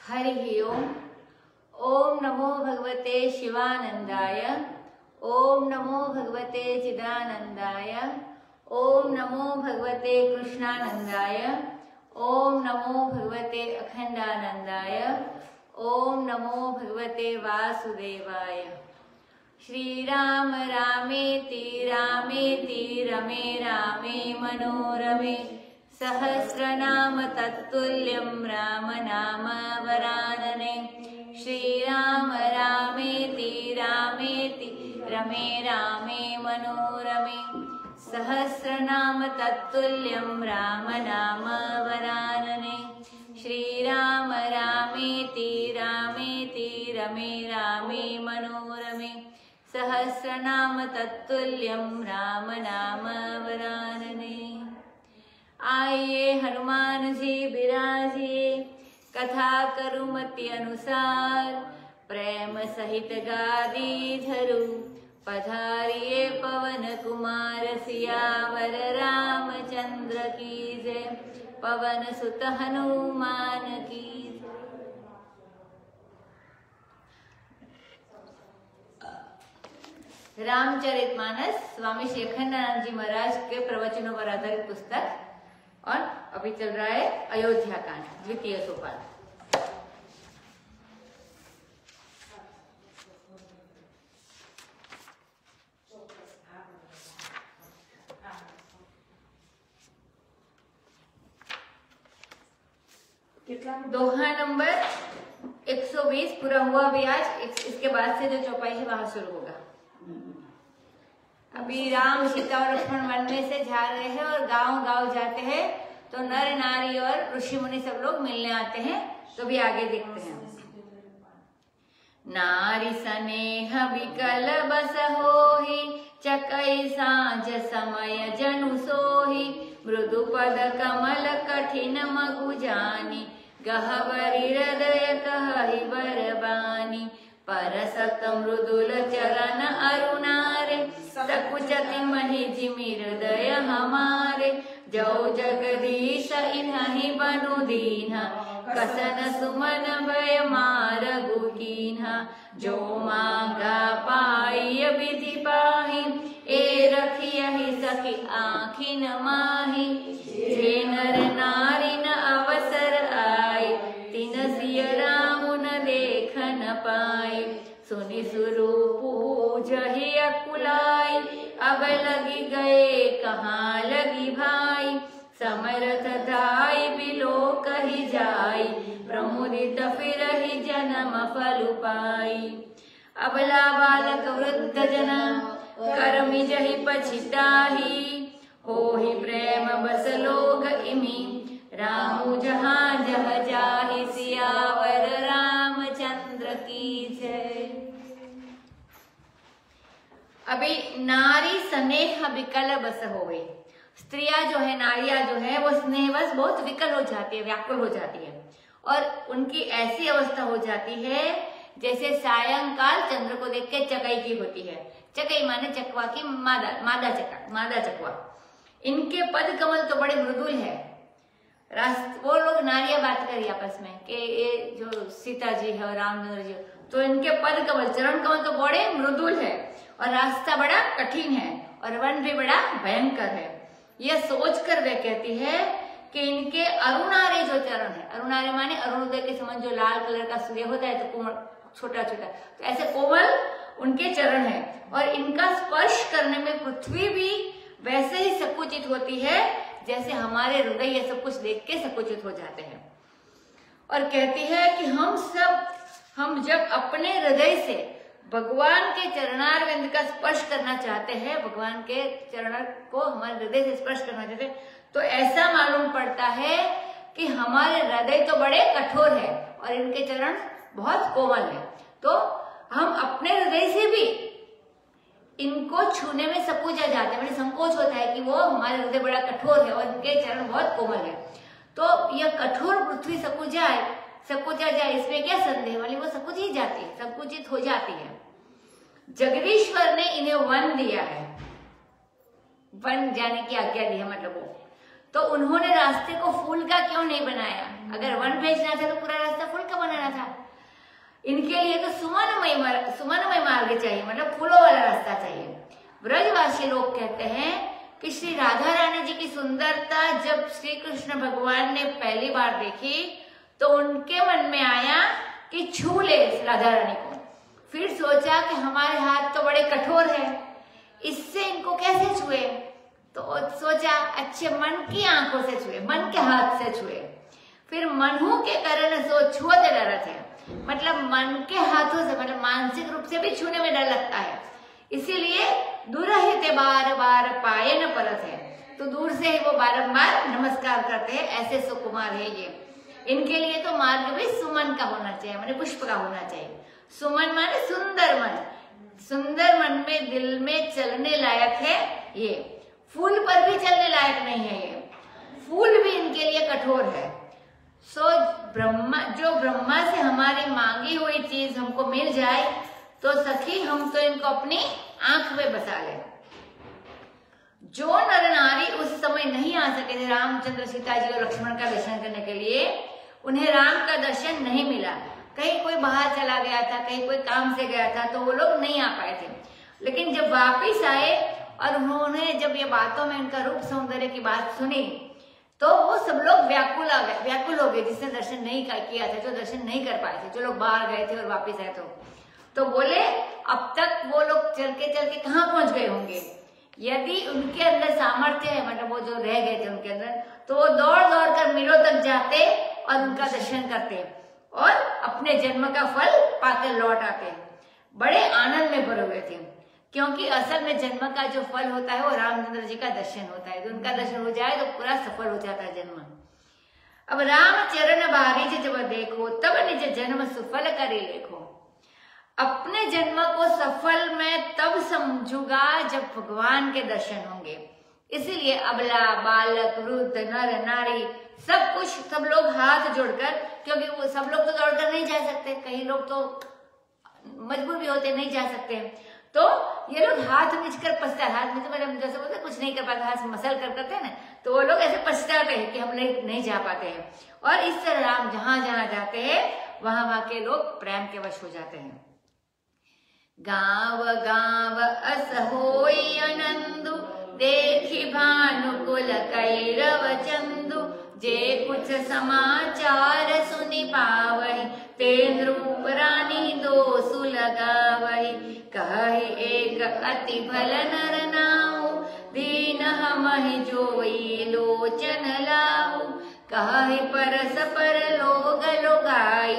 हरि ओम। ओम नमो भगवते शिवानंदाय। ओम नमो भगवते चिदानंदाय। ओम नमो भगवते कृष्णानंदाय। ओम नमो भगवते अखंडानंदाय। ओम नमो भगवते वासुदेवाय। श्री राम रामेति रामेति रमे रामे मनोरमे सहस्रनाम तत्तुल्यं राम नाम वरानने। श्रीराम रामेति रामेति रमे रामे मनोरमे सहस्रनाम तत्तुल्यं राम नाम वरानने। श्रीराम रामेति रामेति रमे रामे मनोरमे सहस्रनाम तत्तुल्यं राम नाम वरानने। आइए हनुमान जी बिराजिए, कथा करुमति अनुसार प्रेम सहित गादी धरू। पधारिए पवन कुमार सियावर रामचंद्र की जय। पवन सुत हनुमान की जय। रामचरितमानस स्वामी श्री अखंडानंद जी महाराज के प्रवचनों पर आधारित पुस्तक, और अभी चल रहा है अयोध्या कांड, द्वितीय सोपान। दोहा नंबर 120 पूरा हुआ भी आज। इसके बाद से जो चौपाई है वहां शुरू होगा। अभी राम सीता और लक्ष्मण वन में से जा रहे हैं और गांव-गांव जाते हैं, तो नर नारी और ऋषि मुनि सब लोग मिलने आते हैं। तो भी आगे देखते हैं। नारी स्नेह विकल बस होहि, चकई सांझ समय जनु सोहि। मृदु पद कमल कठिन मगु जानी, गहवरी हृदय कहहि बरबानी। परसत मृदुल चरण अरुणारे, सकुचति महि जिमि हृदय हमारे। जौ जगदीश इन्हि बनु दीन्हा, कसन सुमन भय मारगु कीन्हा। जो मांगा पाई विधि पाहि, ए रखियहि सखी आँखिन माहि। जे नर नारी न अवसर आए, तिन सिय राम न देख न पाए। सुनि स्वरूप जहि अकुलाई, अब लगी गए कहाँ लगी भाई। समरथ धाई बिलो कही जाई, प्रमुदित फिरहि जन्म फल पाई। अबला बालक वृद्ध जना, करमि जहि पछिताही। होहि प्रेम बस लोग इमी, रामु जहाँ जह जाहि। सियावर रामचंद्र की जय। अभी नारी स्नेह विकल बस होवे। स्त्रियां जो है, नारियां जो है, वो स्नेहवश बहुत विकल हो जाती है, व्याकुल हो जाती है। और उनकी ऐसी अवस्था हो जाती है जैसे सायंकाल चंद्र को देख के चकई की होती है। चकई माने चकवा की मादा चकवा। इनके पद कमल तो बड़े मृदुल है। वो लोग नारियां बात करी आपस में कि ये जो सीता जी है और रामचंद्र जी, तो इनके पद कमल, चरण कमल तो बड़े मृदुल है, और रास्ता बड़ा कठिन है, और वन भी बड़ा भयंकर है। यह सोचकर वे कहती है कि इनके अरुणारे जो चरण है, अरुणारे माने अरुणोदय के समय जो लाल कलर का सूर्य होता है, तो कोमल छोटा छोटा, तो ऐसे कोमल उनके चरण है। और इनका स्पर्श करने में पृथ्वी भी वैसे ही संकुचित होती है जैसे हमारे हृदय ये सब कुछ देख के संकुचित हो जाते हैं। और कहती है कि हम जब अपने हृदय से भगवान के चरणारविंद का स्पर्श करना चाहते हैं, भगवान के चरण को हमारे हृदय से स्पर्श करना चाहते हैं, तो ऐसा मालूम पड़ता है कि हमारे हृदय तो बड़े कठोर है और इनके चरण बहुत कोमल है। तो हम अपने हृदय से भी इनको छूने में संकोच जाते हैं, बड़े संकोच होता है कि वो हमारे हृदय बड़ा कठोर है और इनके चरण बहुत कोमल है। तो यह कठोर पृथ्वी संकुचा जाए, इसमें क्या संदेह वाली, वो संकुच ही जाती है, संकुचित हो जाती है। जगदीश्वर ने इन्हें वन दिया है, वन जाने की आज्ञा दी है, मतलब वो तो उन्होंने रास्ते को फूल का क्यों नहीं बनाया? अगर वन भेजना था तो पूरा रास्ता फूल का बनाना था। इनके लिए तो सुमनमय मार्ग चाहिए, मतलब फूलों वाला रास्ता चाहिए। ब्रजवासी लोग कहते हैं कि श्री राधा रानी जी की सुंदरता जब श्री कृष्ण भगवान ने पहली बार देखी तो उनके मन में आया कि छू ले राधा रानी को। फिर सोचा कि हमारे हाथ तो बड़े कठोर है, इससे इनको कैसे छुए? तो सोचा अच्छे मन की आंखों से छुए, मन के हाथ से छुए। फिर मनहु के कारण सो छुअते डरत है, मतलब मन के हाथों से, मतलब मानसिक रूप से भी छूने में डर लगता है। इसीलिए दुरहिते बार बार पाए न परत है, तो दूर से ही वो बारंबार नमस्कार करते हैं। ऐसे सुकुमार है ये। इनके लिए तो मार्ग भी सुमन का होना चाहिए, माने पुष्प का होना चाहिए। सुमन माने सुंदर मन, सुंदर मन में दिल में चलने लायक है ये। फूल पर भी चलने लायक नहीं है ये, फूल भी इनके लिए कठोर है। सो ब्रह्मा से हमारी मांगी हुई चीज हमको मिल जाए तो सखी हम तो इनको अपनी आंख में बसा ले। जो नर नारी उस समय नहीं आ सके थे रामचंद्र सीता जी और लक्ष्मण का दर्शन करने के लिए, उन्हें राम का दर्शन नहीं मिला। कहीं कोई बाहर चला गया था, कहीं कोई काम से गया था, तो वो लोग नहीं आ पाए थे। लेकिन जब वापिस आए और उन्होंने जब ये बातों में उनका रूप सौंदर्य की बात सुनी तो वो सब लोग व्याकुल हो गए, जिसने दर्शन नहीं किया था, जो दर्शन नहीं कर पाए थे, जो लोग बाहर गए थे और वापिस आए तो बोले अब तक वो लोग चल के कहाँ पहुंच गए होंगे। यदि उनके अंदर सामर्थ्य है, मतलब वो जो रह गए थे उनके अंदर, तो वो दौड़ दौड़ कर मीलों तक जाते और उनका दर्शन करते और अपने जन्म का फल पाकर लौट आते। बड़े आनंद में भरे हुए थे, क्योंकि असल में जन्म का जो फल होता है वो रामचंद्र जी का दर्शन होता है। तो उनका दर्शन हो जाए तो पूरा सफल हो जाता है जन्म। अब राम चरण बारिज जब देखो, तब निज जन्म सुफल करे लेखो। अपने जन्म को सफल मैं तब समझूंगा जब भगवान के दर्शन होंगे। इसीलिए अबला, बालक, वृद्ध, नर नारी, सब लोग हाथ जोड़कर, क्योंकि वो सब लोग तो दौड़कर नहीं जा सकते, कई लोग तो मजबूर भी होते नहीं जा सकते, तो ये लोग हाथ मिचकर पछताते। हाथ मिच मतलब जैसे बोलते कुछ नहीं कर पाते, हाथ मसल कर करते हैं ना, तो वो लोग ऐसे पछताते हैं कि हम नहीं जा पाते हैं। और इस तरह राम जहां जहां जाते हैं वहां के लोग प्रेम के वश हो जाते हैं। गाँव गाँव अस होई आनंदु, देखी भानुकुल कैरव चंदु। जे कुछ समाचार सुनि पावहि, ते नृप रानी दोसु लगावहि। कहि एक अति भल नर नाऊ, दीन हमहि जोई लोचन लाऊ। कहि परस पर लोग लोगाई,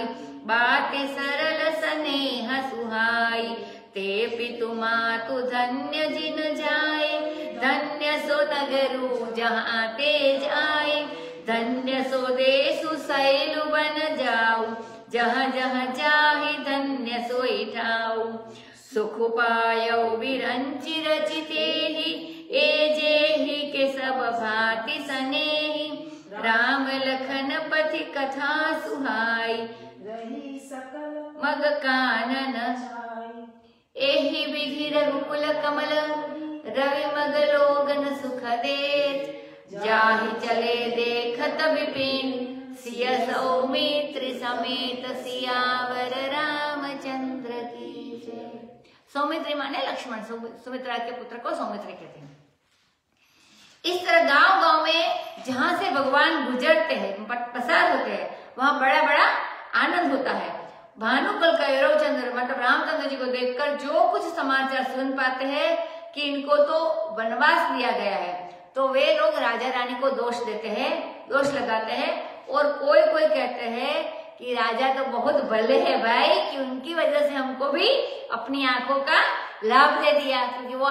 बात सरल स्नेह सुहाई। ते पितु मातु धन्य जिन जाए, धन्य सो नगरु जहाँ ते जाए। धन्य सो देशु सैलु बन जाऊ, जहाँ जहाँ जाहि धन्य सोई ठाऊ। सुख पायौ विरंचि रचितेहि, ए जेहि के सब भांति सनेहि। राम लखन पथि कथा सुहाई, मग कानन। एहि विधि रघुकुल कमल, रवि मग लोगन सुख देत। जाहि चले देखत विपिन, सिय सौमित्र समेत सियावर रामचंद्र की जय। सौमित्र माने लक्ष्मण, सुमित्रा के पुत्र को सौमित्र कहते हैं। इस तरह गांव गांव में जहां से भगवान गुजरते हैं, पसार होते हैं, वहां बड़ा बड़ा आनंद होता है। भानुकुल कैरव चंद्र मतलब रामचंद्र जी को देखकर जो कुछ समाचार सुन पाते हैं कि इनको तो वनवास दिया गया है, तो वे लोग राजा रानी को दोष देते हैं, दोष लगाते हैं। और कोई कोई कहते हैं कि राजा तो बहुत भले है भाई, कि उनकी वजह से हमको भी अपनी आंखों का लाभ दे दिया, क्योंकि वो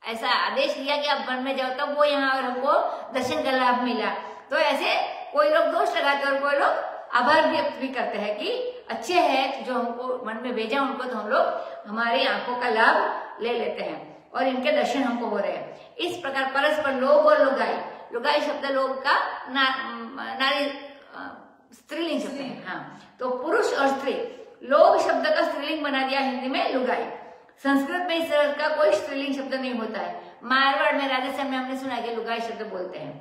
ऐसा आदेश दिया कि आप वन में जाओ, तब वो यहाँ और हमको दर्शन का लाभ मिला। तो ऐसे कोई लोग दोष लगाते हैं और कोई लोग आभार व्यक्त भी करते हैं कि अच्छे हैं जो हमको मन में भेजा, उनको तो हम लोग हमारी आंखों का लाभ ले लेते हैं और इनके दर्शन हमको हो रहे हैं। इस प्रकार परस्पर लोग और लुगाई, लुगाई शब्द लोग का नारी स्त्रीलिंग शब्द है। हाँ, तो पुरुष और स्त्री, लोग शब्द का स्त्रीलिंग बना दिया हिंदी में लुगाई। संस्कृत में इस तरह का कोई स्त्रीलिंग शब्द नहीं होता है। मारवाड़ में, राजस्थान में हमने सुना कि लुगाई शब्द बोलते हैं,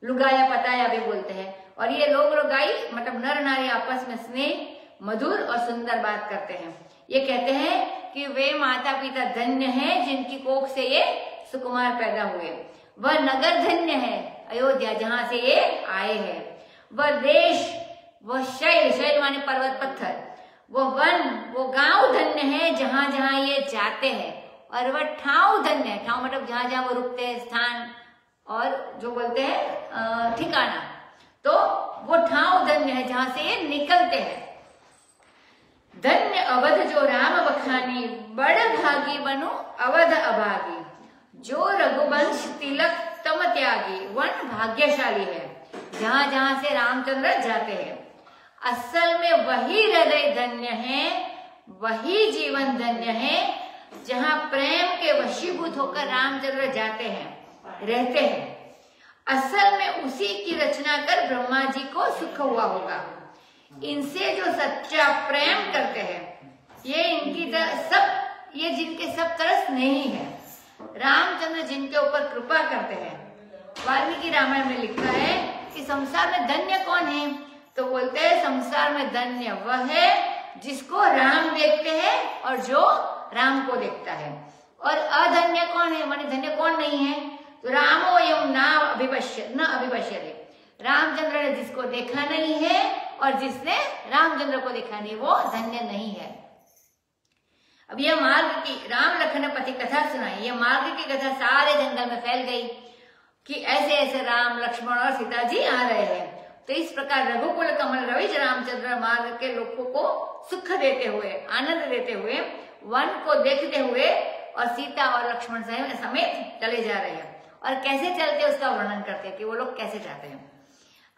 लुगाया पताया भी बोलते हैं। और ये लोग लुगाई मतलब नर नारी आपस में स्नेह, मधुर और सुंदर बात करते हैं। ये कहते हैं कि वे माता पिता धन्य हैं जिनकी कोख से ये सुकुमार पैदा हुए। वह नगर धन्य है अयोध्या जहां से ये आए हैं। वह देश, वह शैल, शैल माने पर्वत पत्थर, वो वन, वो गांव धन्य है जहां जहां ये जाते हैं। और वह ठाव धन्य है, ठाव मतलब जहां जहां वो रुकते हैं, स्थान और जो बोलते हैं ठिकाना, तो वो ठाव धन्य है जहां से ये निकलते हैं। धन्य अवध जो राम बखानी, बड़ भागी बनु अवध अभागी। जो रघुवंश तिलक तम त्यागी, वन भाग्यशाली है जहां जहां से रामचंद्र जाते हैं। असल में वही हृदय धन्य है, वही जीवन धन्य है जहां प्रेम के वशीभूत होकर रामचंद्र जाते हैं, रहते हैं। असल में उसी की रचना कर ब्रह्मा जी को सुख हुआ होगा। इनसे जो सच्चा प्रेम करते हैं, ये इनकी सब, ये जिनके सब तरह स्नेही है। रामचंद्र जिनके ऊपर कृपा करते हैं। वाल्मीकि रामायण में लिखा है कि संसार में धन्य कौन है, तो बोलते हैं संसार में धन्य वह है जिसको राम देखते हैं और जो राम को देखता है। और अधन्य कौन है, माने धन्य कौन नहीं है, तो रामो यम न अभिपश्यते, रामचंद्र ने जिसको देखा नहीं है और जिसने रामचंद्र को देखा नहीं, वो धन्य नहीं है। अब यह मार्ग की राम लखन पति कथा सुनाई। यह मार्ग की कथा सारे जंगल में फैल गई कि ऐसे ऐसे राम, लक्ष्मण और सीता जी आ रहे हैं। तो इस प्रकार रघुकुल कमल रविज रामचंद्र मार्ग के लोगों को सुख देते हुए, आनंद देते हुए, वन को देखते हुए और सीता और लक्ष्मण समेत चले जा रहे हैं। और कैसे चलते उसका वर्णन करते हैं कि वो लोग कैसे जाते हैं।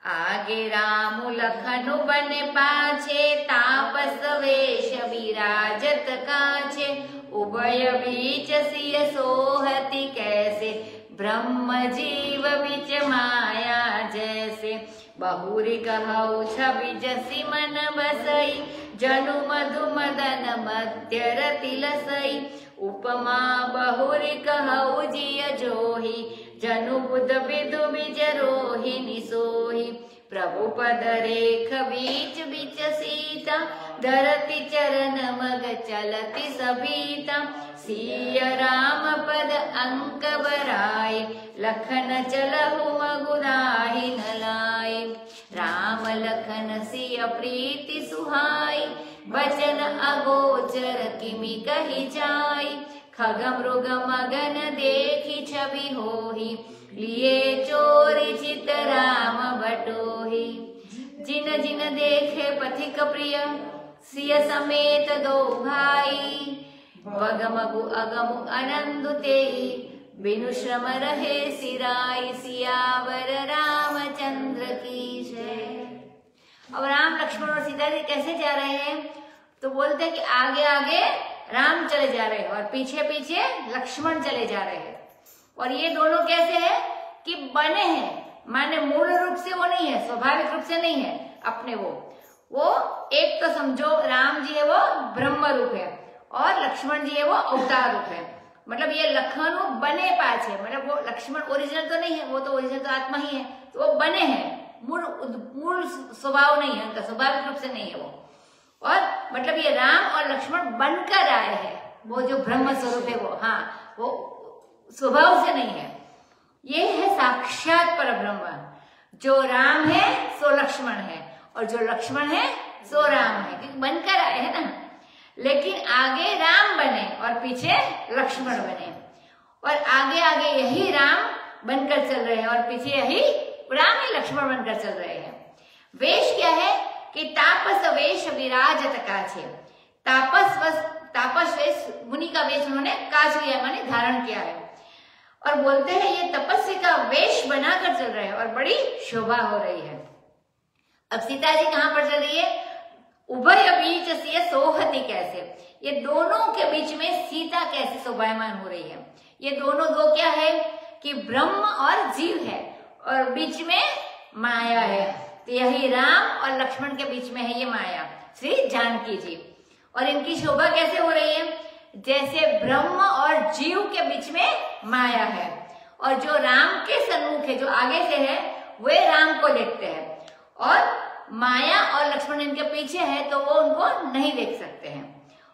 आगे राम लखनु बन पाछे, तापस वेश विराजत काछे। उभय बीच सिय सोहति कैसे, ब्रह्म जीव बीच माया जैसे। बहुरी कहु छवि जसी मन बसई, जनु मधु मदन मध्य रति लसई। उपमा बहुरी कहु जिय जोही, जनु बुध विदु बिज रोहि निसोही। प्रभु पद रेख बीच बीच सीता, धरती चरण मग चलती सभीता। सिय राम पद अंक बराई, लखन चलहु मगुराही न लाई। राम लखन सिय प्रीति सुहाई, बचन अगोचर किमि कहि जाई। खग मृग मगन देखी छवि होही, लिए चोरी चित राम बटोही। जिन जिन देखे पथिक प्रिय, सिय समेत दो भाई। बगमगु अगमु अनंदु तेहि, बिनु श्रम रहे सिराई। सियावर रामचंद्र की जय। अब राम, लक्ष्मण और सीता जी कैसे जा रहे हैं, तो बोलते हैं कि आगे आगे राम चले जा रहे हैं और पीछे पीछे लक्ष्मण चले जा रहे हैं। और ये दोनों कैसे हैं कि बने हैं, माने मूल रूप से वो नहीं है, स्वाभाविक रूप से नहीं है अपने। वो एक तो समझो राम जी है वो ब्रह्म रूप है और लक्ष्मण जी है वो अवतार रूप है। मतलब ये लखनु बने पाछ है, मतलब वो लक्ष्मण ओरिजिनल तो नहीं है, वो तो ओरिजिनल तो आत्मा ही है, तो वो बने हैं, मूल स्वभाव नहीं है उनका, स्वाभाविक रूप से नहीं है वो। और मतलब ये राम और लक्ष्मण बनकर आए हैं, वो जो ब्रह्म स्वरूप है वो, हाँ, वो स्वभाव से नहीं है। ये है साक्षात परब्रह्म। जो राम है सो लक्ष्मण है और जो लक्ष्मण है सो राम है, क्योंकि बनकर आए हैं ना। लेकिन आगे राम बने और पीछे लक्ष्मण बने, और आगे आगे यही राम बनकर चल रहे हैं और पीछे यही राम ही लक्ष्मण बनकर चल रहे हैं। वेश क्या है कि तापस वेश विराजत काछे। तापस वेश, मुनि का वेश उन्होंने काछ लिया, माने धारण किया है। और बोलते हैं ये तपस्वी का वेश बनाकर चल रहे हैं और बड़ी शोभा हो रही है। अब सीता जी कहां पर चल रही है, उभय बीच सिय सोहति कैसे, ये दोनों के बीच में सीता कैसे शोभायमान हो रही है। ये दोनों दो क्या है कि ब्रह्म और जीव है और बीच में माया है। तो यही राम और लक्ष्मण के बीच में है ये माया, श्री जानकी जी। और इनकी शोभा कैसे हो रही है, जैसे ब्रह्म और जीव के बीच में माया है, और जो राम के सन्मुख है, जो आगे से है, वे राम को देखते हैं, और माया और लक्ष्मण इनके पीछे है तो वो उनको नहीं देख सकते हैं,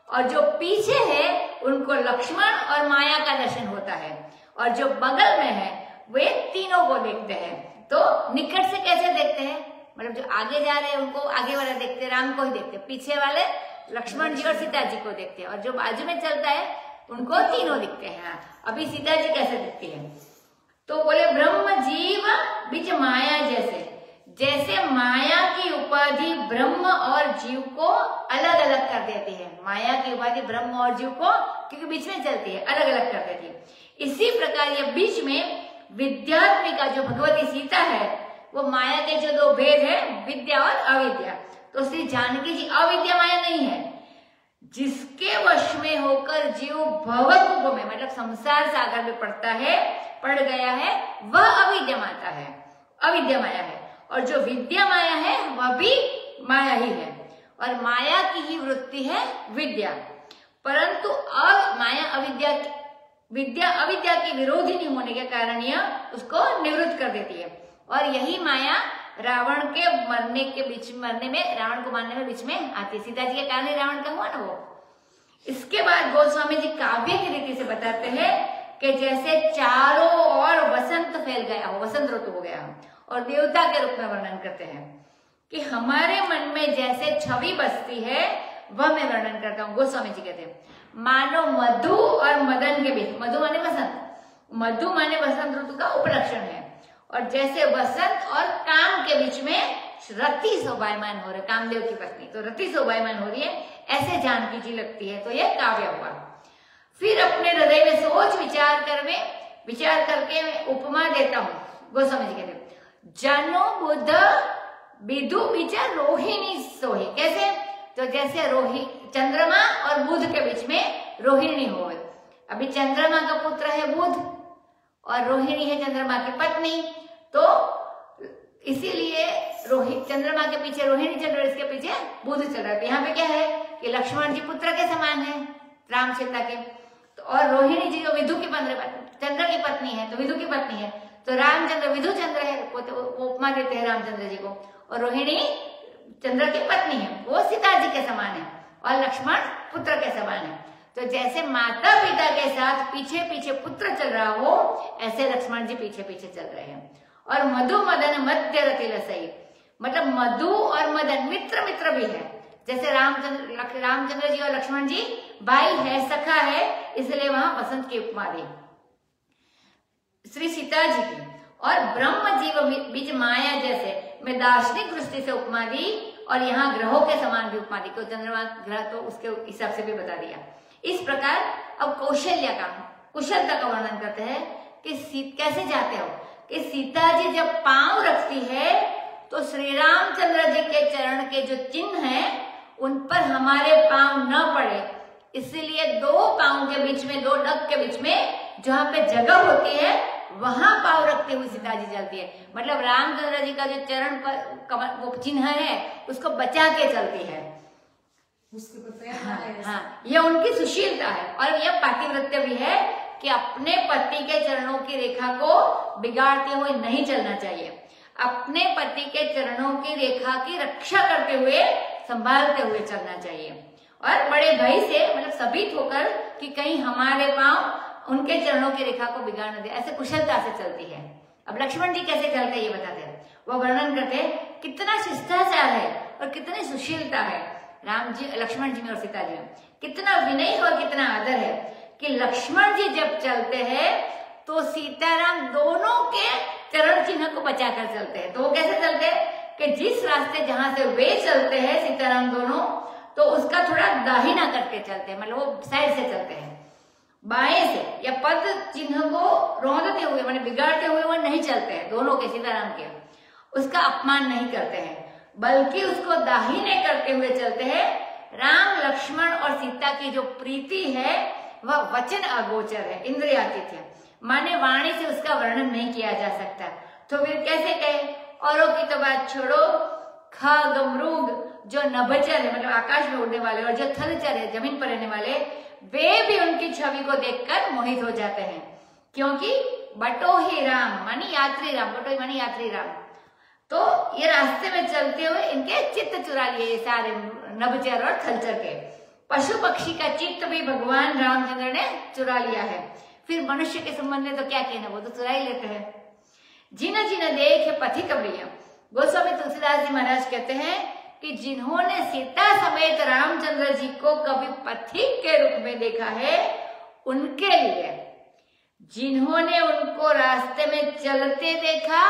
और जो पीछे है उनको लक्ष्मण और माया का दर्शन होता है, और जो बगल में है वे तीनों को देखते हैं। तो निकट से कैसे देखते हैं, मतलब जो आगे जा रहे हैं उनको आगे वाला देखते हैं, राम को ही देखते हैं, पीछे वाले लक्ष्मण जी और सीता जी को देखते हैं, और जो बाजू में चलता है उनको तीनों दिखते हैं। अभी सीता जी कैसे दिखती है, तो बोले ब्रह्म जीव बीच माया जैसे, जैसे माया की उपाधि ब्रह्म और जीव को अलग अलग कर देती है। माया की उपाधि ब्रह्म और जीव को, क्योंकि बीच में चलती है, अलग अलग कर देती है। इसी प्रकार ये बीच में विद्यात्मिका जो भगवती सीता है, वो माया के जो दो भेद है, विद्या और अविद्या, तो श्री जानकी जी अविद्या माया नहीं है। जिसके वश में होकर जीव भवकूप में, मतलब संसार सागर में पड़ गया है, वह अविद्या माता है, अविद्या माया है। और जो विद्या माया है वह भी माया ही है, और माया की ही वृत्ति है विद्या। परंतु अब माया विद्या अविद्या की विरोधी नहीं होने के कारण यह उसको निवृत्त कर देती है, और यही माया रावण के मरने में, रावण को मारने में बीच में आती है। सीता जी के कारण ही रावण का हुआ ना वो। इसके बाद गोस्वामी जी काव्य की रीति से बताते हैं कि जैसे चारों ओर वसंत फैल गया हो, वसंत ऋतु हो गया हो, और देवता के रूप में वर्णन करते हैं कि हमारे मन में जैसे छवि बसती है, वह मैं वर्णन करता हूँ। गोस्वामी जी कहते हैं मानो मधु और मदन के बीच, मधु माने वसंत, मधु माने वसंत ऋतु का उपलक्षण है, और जैसे वसंत और काम के बीच में रति शोभायमान हो रहे, कामदेव की पत्नी, तो रति शोभायमान हो रही है, ऐसे जानकी जी लगती है। तो यह काव्य हुआ। फिर अपने हृदय में सोच विचार करके मैं उपमा देता हूँ। गोस्वामी जी कहते जनो बुध विदु विचार रोहिणी सोही, कैसे, तो जैसे चंद्रमा और बुध के बीच में रोहिणी हो। अभी चंद्रमा का पुत्र है बुध और रोहिणी है चंद्रमा की पत्नी, तो इसीलिए चंद्रमा के पीछे रोहिणी चल रही है, इसके पीछे बुध चल रहा है। यहाँ पे क्या है कि लक्ष्मण जी पुत्र के समान है राम सीता के, तो और रोहिणी जी जो विदु की चंद्र की पत्नी है, तो विदु की पत्नी है, तो रामचंद्र विदु चंद्र है, वो उपमा देते हैं रामचंद्र जी को, और रोहिणी चंद्र की पत्नी है, वो सीता जी के समान है, और लक्ष्मण पुत्र के समान है। तो जैसे माता पिता के साथ पीछे पीछे पुत्र चल रहा हो, ऐसे लक्ष्मण जी पीछे पीछे चल रहे हैं। और मधु मदन मध्य रति रसई, मतलब मधु और मदन मित्र भी है, जैसे रामचंद्र जी और लक्ष्मण जी भाई है, सखा है, इसलिए वहां वसंत की उपमा दी श्री सीता जी की। और ब्रह्म जीव बीच माया जैसे मैं दार्शनिक दृष्टि से उपमा दी, और यहाँ ग्रहों के समान भी उपमा दी, तो चंद्रमा ग्रह तो उसके हिसाब से भी बता दिया। इस प्रकार अब कुशलता का वर्णन करते हैं कि कैसे जाते हो, कि सीता जी जब पांव रखती है तो श्री रामचंद्र जी के चरण के जो चिन्ह हैं उन पर हमारे पांव न पड़े, इसलिए दो पांव के बीच में, दो डग के बीच में जहां पे जगह होती है वहां पांव रखते हुए सीता जी चलती है। मतलब रामचंद्र जी का जो चरण पर वो चिन्ह है उसको बचा के चलती है। हाँ, यह उनकी सुशीलता है, और यह पातिव्रत्य भी है कि अपने पति के चरणों की रेखा को बिगाड़ते हुए नहीं चलना चाहिए, अपने पति के चरणों की रेखा की रक्षा करते हुए, संभालते हुए चलना चाहिए, और बड़े भय से, मतलब सभीत होकर कि कहीं हमारे पांव उनके चरणों की रेखा को बिगाड़ न दे, ऐसे कुशलता से चलती है। अब लक्ष्मण जी कैसे चलते ये बताते हैं, वो वर्णन करते हैं कितना शिष्टाचार है और कितनी सुशीलता है राम जी, लक्ष्मण जी में और सीता जी में, कितना विनय और कितना आदर है कि लक्ष्मण जी जब चलते हैं तो सीताराम दोनों के चरण चिन्ह को बचाकर चलते हैं। तो वो कैसे चलते हैं कि जिस रास्ते जहां से वे चलते हैं सीताराम दोनों, तो उसका थोड़ा दाहिना करके चलते हैं, मतलब वो साइड से चलते हैं, बाएं से, या पद चिन्ह को रौंदते हुए, मतलब बिगाड़ते हुए वो नहीं चलते हैं, दोनों के सीताराम के, उसका अपमान नहीं करते हैं, बल्कि उसको दाहिने करते हुए चलते हैं। राम लक्ष्मण और सीता की जो प्रीति है वह वचन अगोचर है, इंद्रियातीत है, माने वाणी से उसका वर्णन नहीं किया जा सकता। तो फिर कैसे कहे, औरों की तो बात छोड़ो, खग मृग जो नभचर है, मतलब आकाश में उड़ने वाले, और जो थलचर है, जमीन पर रहने वाले, वे भी उनकी छवि को देखकर मोहित हो जाते हैं, क्योंकि बटोही राम मानी यात्री राम, बटोही मानी यात्री राम। तो ये रास्ते में चलते हुए इनके चित्त चुरा लिए सारे नभचर और थलचर के। पशु पक्षी का चित्त भी भगवान रामचंद्र ने चुरा लिया है। फिर मनुष्य के संबंध में तो क्या कहना, वो तो चुरा ही लेते हैं। जिन जिन देखे पथिक प्रिय, गोस्वामी तुलसीदास जी महाराज कहते हैं कि जिन्होंने सीता समेत रामचंद्र जी को कभी पथिक के रूप में देखा है, उनके लिए, जिन्होंने उनको रास्ते में चलते देखा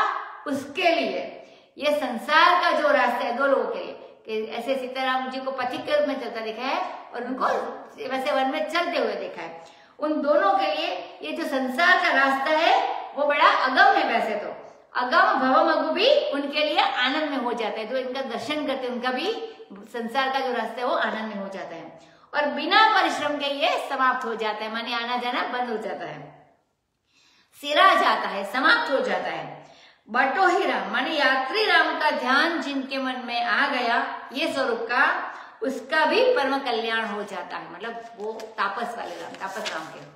उसके लिए, ये संसार का जो रास्ता है दो लोगों के लिए, कि ऐसे सीताराम जी को पथिक के रूप में चलता देखा है और उनको वैसे वन में चलते हुए देखा है, उन दोनों के लिए ये जो संसार का रास्ता है वो बड़ा अगम है। वैसे तो अगम भवमगु भी उनके लिए आनंद में हो जाता है, जो इनका दर्शन करते हैं उनका भी संसार का जो रास्ता है वो आनंद में हो जाता है, और बिना परिश्रम के ये समाप्त हो जाता है, माने आना जाना बंद हो जाता है, सिरा जाता है, समाप्त हो जाता है। बटोही राम माने यात्री राम का ध्यान जिनके मन में आ गया ये स्वरूप का, उसका भी परम कल्याण हो जाता है। मतलब वो तापस वाले राम, तापस राम के।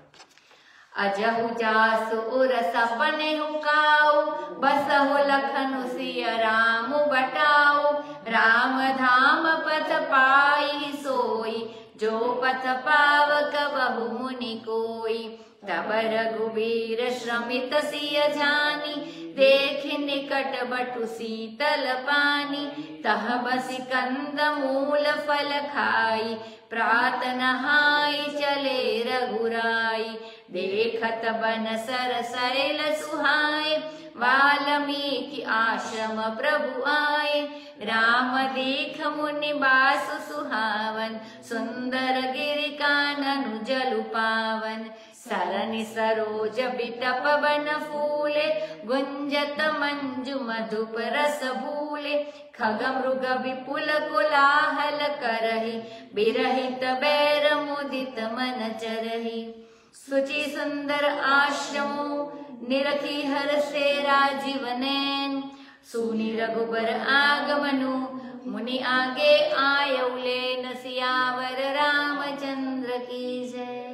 अजहु जासु उर सपने हुकाऊ, बसहु लखन सिय राम बटाऊ, राम धाम पथ पाई सोई, जो पथ पावक बहु मुनि कोई, तब रघुबीर श्रमित सिय जानी, देख निकट बटु शीतल पानी, तह बसि कंद मूल फल खाई, प्रात नहाई चले रघुराई, देखत बन सर सैल सुहाए, वाल्मीकि आश्रम प्रभु आए, राम देख मुनि बासु सुहावन, सुंदर गिरि काननु जलु पावन, सरनि सरोज बिटप बन फूले, गुंजत मंजु मधुप रस भूले, खग मृग विपुल कोलाहल करहि, बिरहित बैर मुदित मन चरहि, सुचि सुंदर आश्रमो निरखी हर से राजीव नैन, सुनि रघुबर आगमनु, मुनि आगे आयौले, सियावर रामचंद्र की जय।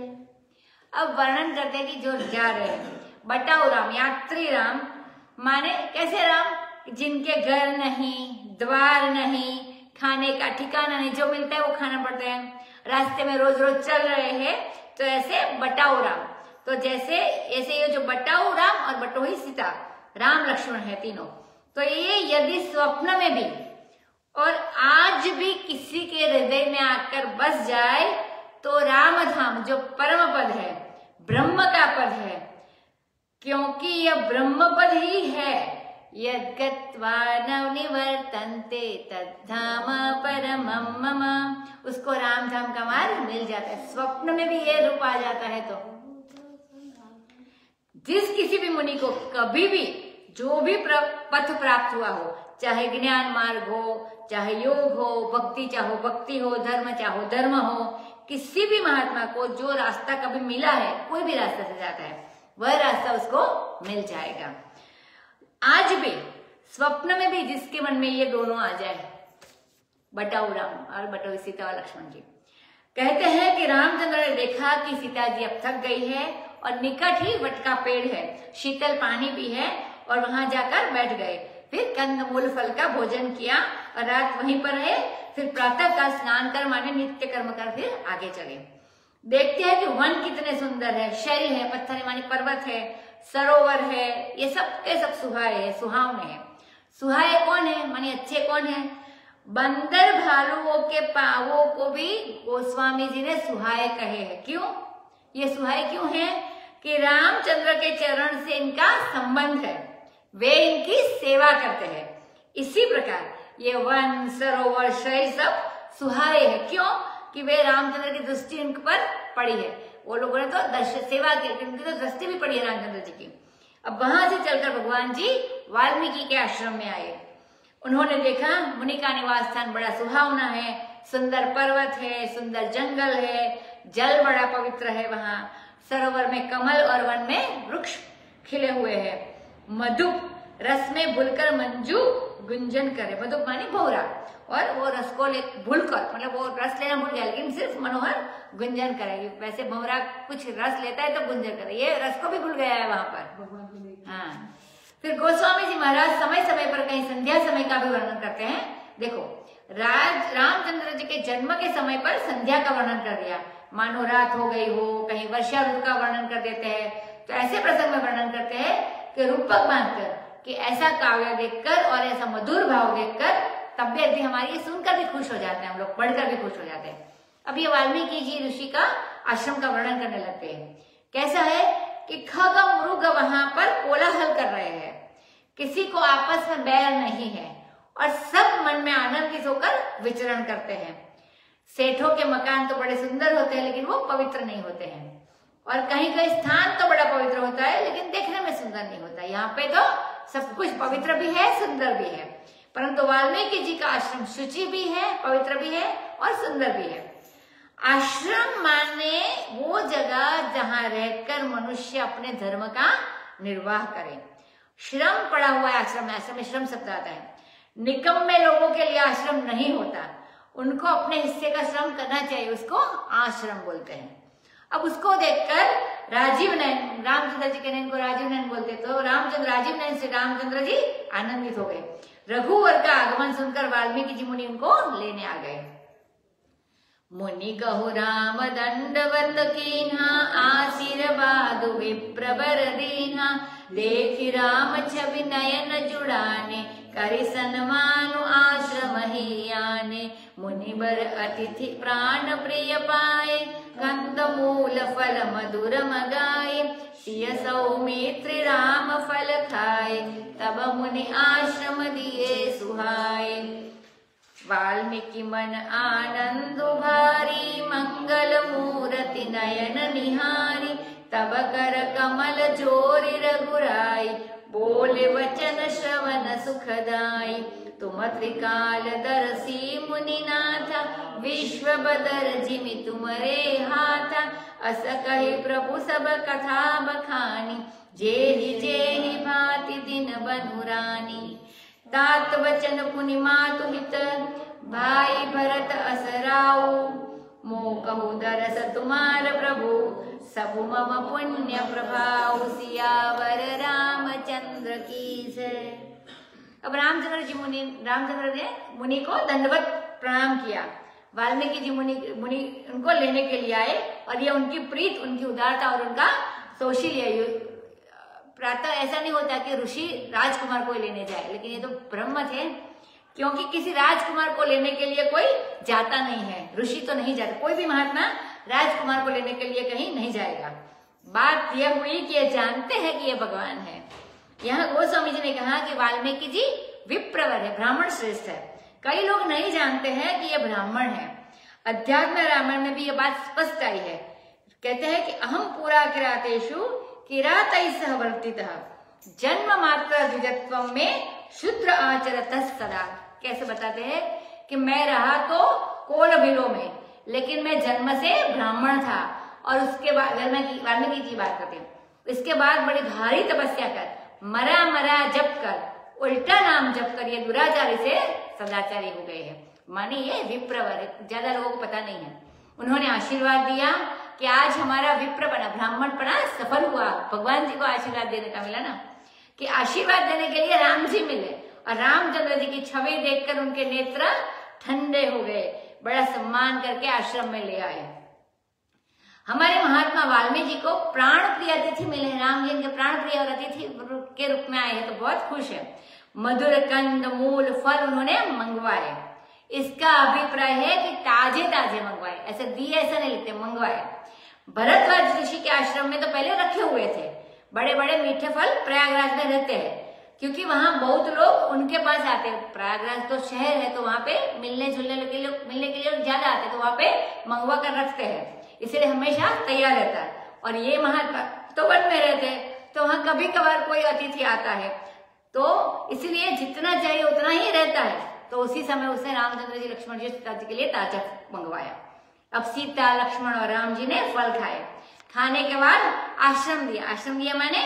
अब वर्णन करते हैं कि जो जा रहे हैं, बटाऊ राम, यात्री राम माने कैसे राम, जिनके घर नहीं, द्वार नहीं, खाने का ठिकाना नहीं, जो मिलता है वो खाना पड़ता है, रास्ते में रोज रोज चल रहे हैं, तो ऐसे बटाऊ राम। तो जैसे ऐसे ये जो बटाऊ राम और बटोही सीता, राम लक्ष्मण है तीनों, तो ये यदि स्वप्न में भी और आज भी किसी के हृदय में आकर बस जाए, तो राम धाम जो परम पद है, ब्रह्म का पद है, क्योंकि यह ब्रह्म पद ही है, यद्गत्वा न निवर्तन्ते तद्धाम परमं मम, उसको राम धाम का मार्ग मिल जाता है। स्वप्न में भी ये रूप आ जाता है। तो जिस किसी भी मुनि को कभी भी जो भी पथ प्राप्त हुआ हो, चाहे ज्ञान मार्ग हो, चाहे योग हो, भक्ति चाहो भक्ति हो, धर्म चाहो धर्म हो, किसी भी महात्मा को जो रास्ता कभी मिला है, कोई भी रास्ता से जाता है, वह रास्ता उसको मिल जाएगा। आज भी स्वप्न में भी जिसके मन में ये दोनों आ जाए, बटाऊ राम और बटोही सीता और लक्ष्मण जी, कहते हैं कि रामचंद्र ने देखा कि सीता जी अब थक गई है और निकट ही वट का पेड़ है, शीतल पानी भी है, और वहां जाकर बैठ गए। फिर कंदमूल फल का भोजन किया और रात वहीं पर रहे। फिर प्रातः का स्नान कर माने नित्य कर्म कर फिर आगे चले। देखते हैं कि वन कितने सुंदर है, शैल है, पत्थर माने पर्वत है, सरोवर है, ये सब के सब सुहाए है, सुहावने है। सुहाए कौन है माने अच्छे कौन है? बंदर भालुओं के पावों को भी गोस्वामी जी ने सुहाए कहे हैं। क्यों ये सुहाए क्यों है? कि रामचंद्र के चरण से इनका संबंध है, वे इनकी सेवा करते हैं। इसी प्रकार ये वन सरोवर शैल सब सुहाए है। क्यों? कि वे रामचंद्र की दृष्टि उन पर पड़ी है। वो लोगों ने तो सेवा की, उनकी तो दृष्टि भी पड़ी है रामचंद्र जी की। अब वहां से चलकर भगवान जी वाल्मीकि के आश्रम में आए। उन्होंने देखा मुनि का निवास स्थान बड़ा सुहावना है, सुंदर पर्वत है, सुंदर जंगल है, जल बड़ा पवित्र है, वहां सरोवर में कमल और वन में वृक्ष खिले हुए हैं, मधु रस में भूलकर मंजू गुंजन करे, मधु मानी भौरा, और वो रस को भूलकर, मतलब वो रस लेना भूल गया लेकिन सिर्फ मनोहर गुंजन करेगी। वैसे भौरा कुछ रस लेता है तो गुंजन करे, ये रस को भी भूल गया है वहां पर। हाँ, फिर गोस्वामी जी महाराज समय समय पर कहीं संध्या समय का भी वर्णन करते हैं। देखो, रामचंद्र जी के जन्म के समय पर संध्या का वर्णन कर दिया, मानो रात हो गई हो, कहीं वर्षा ऋतु का वर्णन कर देते हैं। तो ऐसे प्रसंग में वर्णन करते हैं कि रूपक बांधकर, कि ऐसा काव्य देखकर और ऐसा मधुर भाव देखकर तबियत भी हमारी सुनकर भी खुश हो जाते हैं, हम लोग पढ़कर भी खुश हो जाते हैं। अब ये वाल्मीकि जी ऋषि का आश्रम का वर्णन करने लगते हैं। कैसा है कि खग मृग वहां पर कोलाहल कर रहे हैं, किसी को आपस में बैर नहीं है और सब मन में आनंदित होकर विचरण करते हैं। सेठों के मकान तो बड़े सुंदर होते हैं लेकिन वो पवित्र नहीं होते हैं, और कहीं कहीं स्थान तो बड़ा पवित्र होता है लेकिन देखने में सुंदर नहीं होता। यहाँ पे तो सब कुछ पवित्र भी है, सुंदर भी है, परंतु वाल्मीकि जी का आश्रम शुचि भी है, पवित्र भी है और सुंदर भी है। आश्रम माने वो जगह जहां रहकर मनुष्य अपने धर्म का निर्वाह करे। श्रम पड़ा हुआ है आश्रम में, आश्रम में श्रम शब्द आता है। निकम्मे लोगों के लिए आश्रम नहीं होता, उनको अपने हिस्से का श्रम करना चाहिए, उसको आश्रम बोलते हैं। अब उसको देखकर राजीव नयन, रामचंद्र जी के नयन को राजीव नयन बोलते, तो राजीव नयन से रामचंद्र जी आनंदित हो गए। रघुवर का आगमन सुनकर वाल्मीकि जी मुनि उनको लेने आ गए। मुनि कहु राम दंडवत कीन्हा, आशीर्वाद विप्रवर दीन्हा। देखि राम छवि नयन जुड़ाने, करि सन्मानु आश्रम ही आने। मुनिवर अतिथि प्राण प्रिय पाए, कंद मूल फल मधुर मगाए। सिय सौमित्र राम फल खाए, तब मुनि आश्रम दिए सुहाए। वाल्मीकि मन आनंद भारी, मंगल मूर्ति नयन निहारी। तब कर कमल जोरि रघुराई, बोले वचन श्रवण सुखदाई। तुम त्रिकाल दर्शी मुनिनाथा, विश्व बदर जिमि तुमरे हाथा। अस कहि प्रभु सब कथा बखानी, जेहि भांति दिन बनुरानी। तात वचन पुनि मातु हित, भाई भरत असराऊ। मो कहु दरस तुम्हार प्रभु, सबु मम पुण्य प्रभाव। सियावर रामचंद्र की जय। अब रामचंद्र ने मुनि को दंडवत प्रणाम किया। वाल्मीकि जी मुनि उनको लेने के लिए आए, और ये उनकी प्रीत, उनकी उदारता और उनका सौशील्य। प्रातः ऐसा नहीं होता कि ऋषि राजकुमार को लेने जाए, लेकिन ये तो ब्रह्म थे, क्योंकि किसी राजकुमार को लेने के लिए कोई जाता नहीं है, ऋषि तो नहीं जाता, कोई भी महात्मा राजकुमार को लेने के लिए कहीं नहीं जाएगा। बात यह हुई कि ये जानते हैं कि ये भगवान है। यहाँ गोस्वामी जी ने कहा कि वाल्मीकि जी विप्रवर है, ब्राह्मण श्रेष्ठ है। कई लोग नहीं जानते हैं कि ये ब्राह्मण है। अध्यात्म रामायण में भी ये बात स्पष्ट आई है। कहते हैं कि अहम पुरा किरातेषु किरातैः सह वर्तितः, जन्म मात्र द्विजत्वं में शूद्र आचरतः सदा। कैसे बताते हैं कि मैं रहा तो कोलबिलों में, लेकिन मैं जन्म से ब्राह्मण था। और उसके बाद वाल्मीकि जी बात करते हैं, इसके बाद बड़ी भारी तपस्या कर, मरा जप कर, उल्टा नाम जप कर ये दुराचारी से सदाचारी हो गए हैं। माने ये विप्रवर है, ज्यादा लोगों को पता नहीं है। उन्होंने आशीर्वाद दिया कि आज हमारा विप्रपना, ब्राह्मणपना सफल हुआ। भगवान जी को आशीर्वाद देने का मिला ना, कि आशीर्वाद देने के लिए राम जी मिले, और रामचंद्र जी की छवि देखकर उनके नेत्र ठंडे हो गए। बड़ा सम्मान करके आश्रम में ले आए। हमारे महात्मा वाल्मीकि को प्राण प्रिय अतिथि मिले। राम जी इनके प्राण प्रिय और अतिथि के रूप में आए हैं, तो बहुत खुश है। मधुर कंद मूल फल उन्होंने मंगवाए। इसका अभिप्राय है कि ताजे ताजे मंगवाए, ऐसे दिए ऐसा नहीं लिखते, मंगवाए। भरद्वाज ऋषि के आश्रम में तो पहले रखे हुए थे। बड़े बड़े मीठे फल प्रयागराज में रहते हैं, क्योंकि वहां बहुत लोग उनके पास आते हैं। प्रयागराज तो शहर है, तो वहां पे मिलने के लिए लोग ज्यादा आते हैं, तो वहां पे मंगवा कर रखते हैं, इसलिए हमेशा तैयार रहता है। और ये महात्मा तो वन में रहते हैं, तो वहां कभी कभार कोई अतिथि आता है, तो इसलिए जितना चाहिए उतना ही रहता है। तो उसी समय उसने रामचंद्र जी लक्ष्मण जी सीता जी के लिए ताजा मंगवाया। अब सीता लक्ष्मण और राम जी ने फल खाए। खाने के बाद आश्रम दिया। आश्रम दिया माने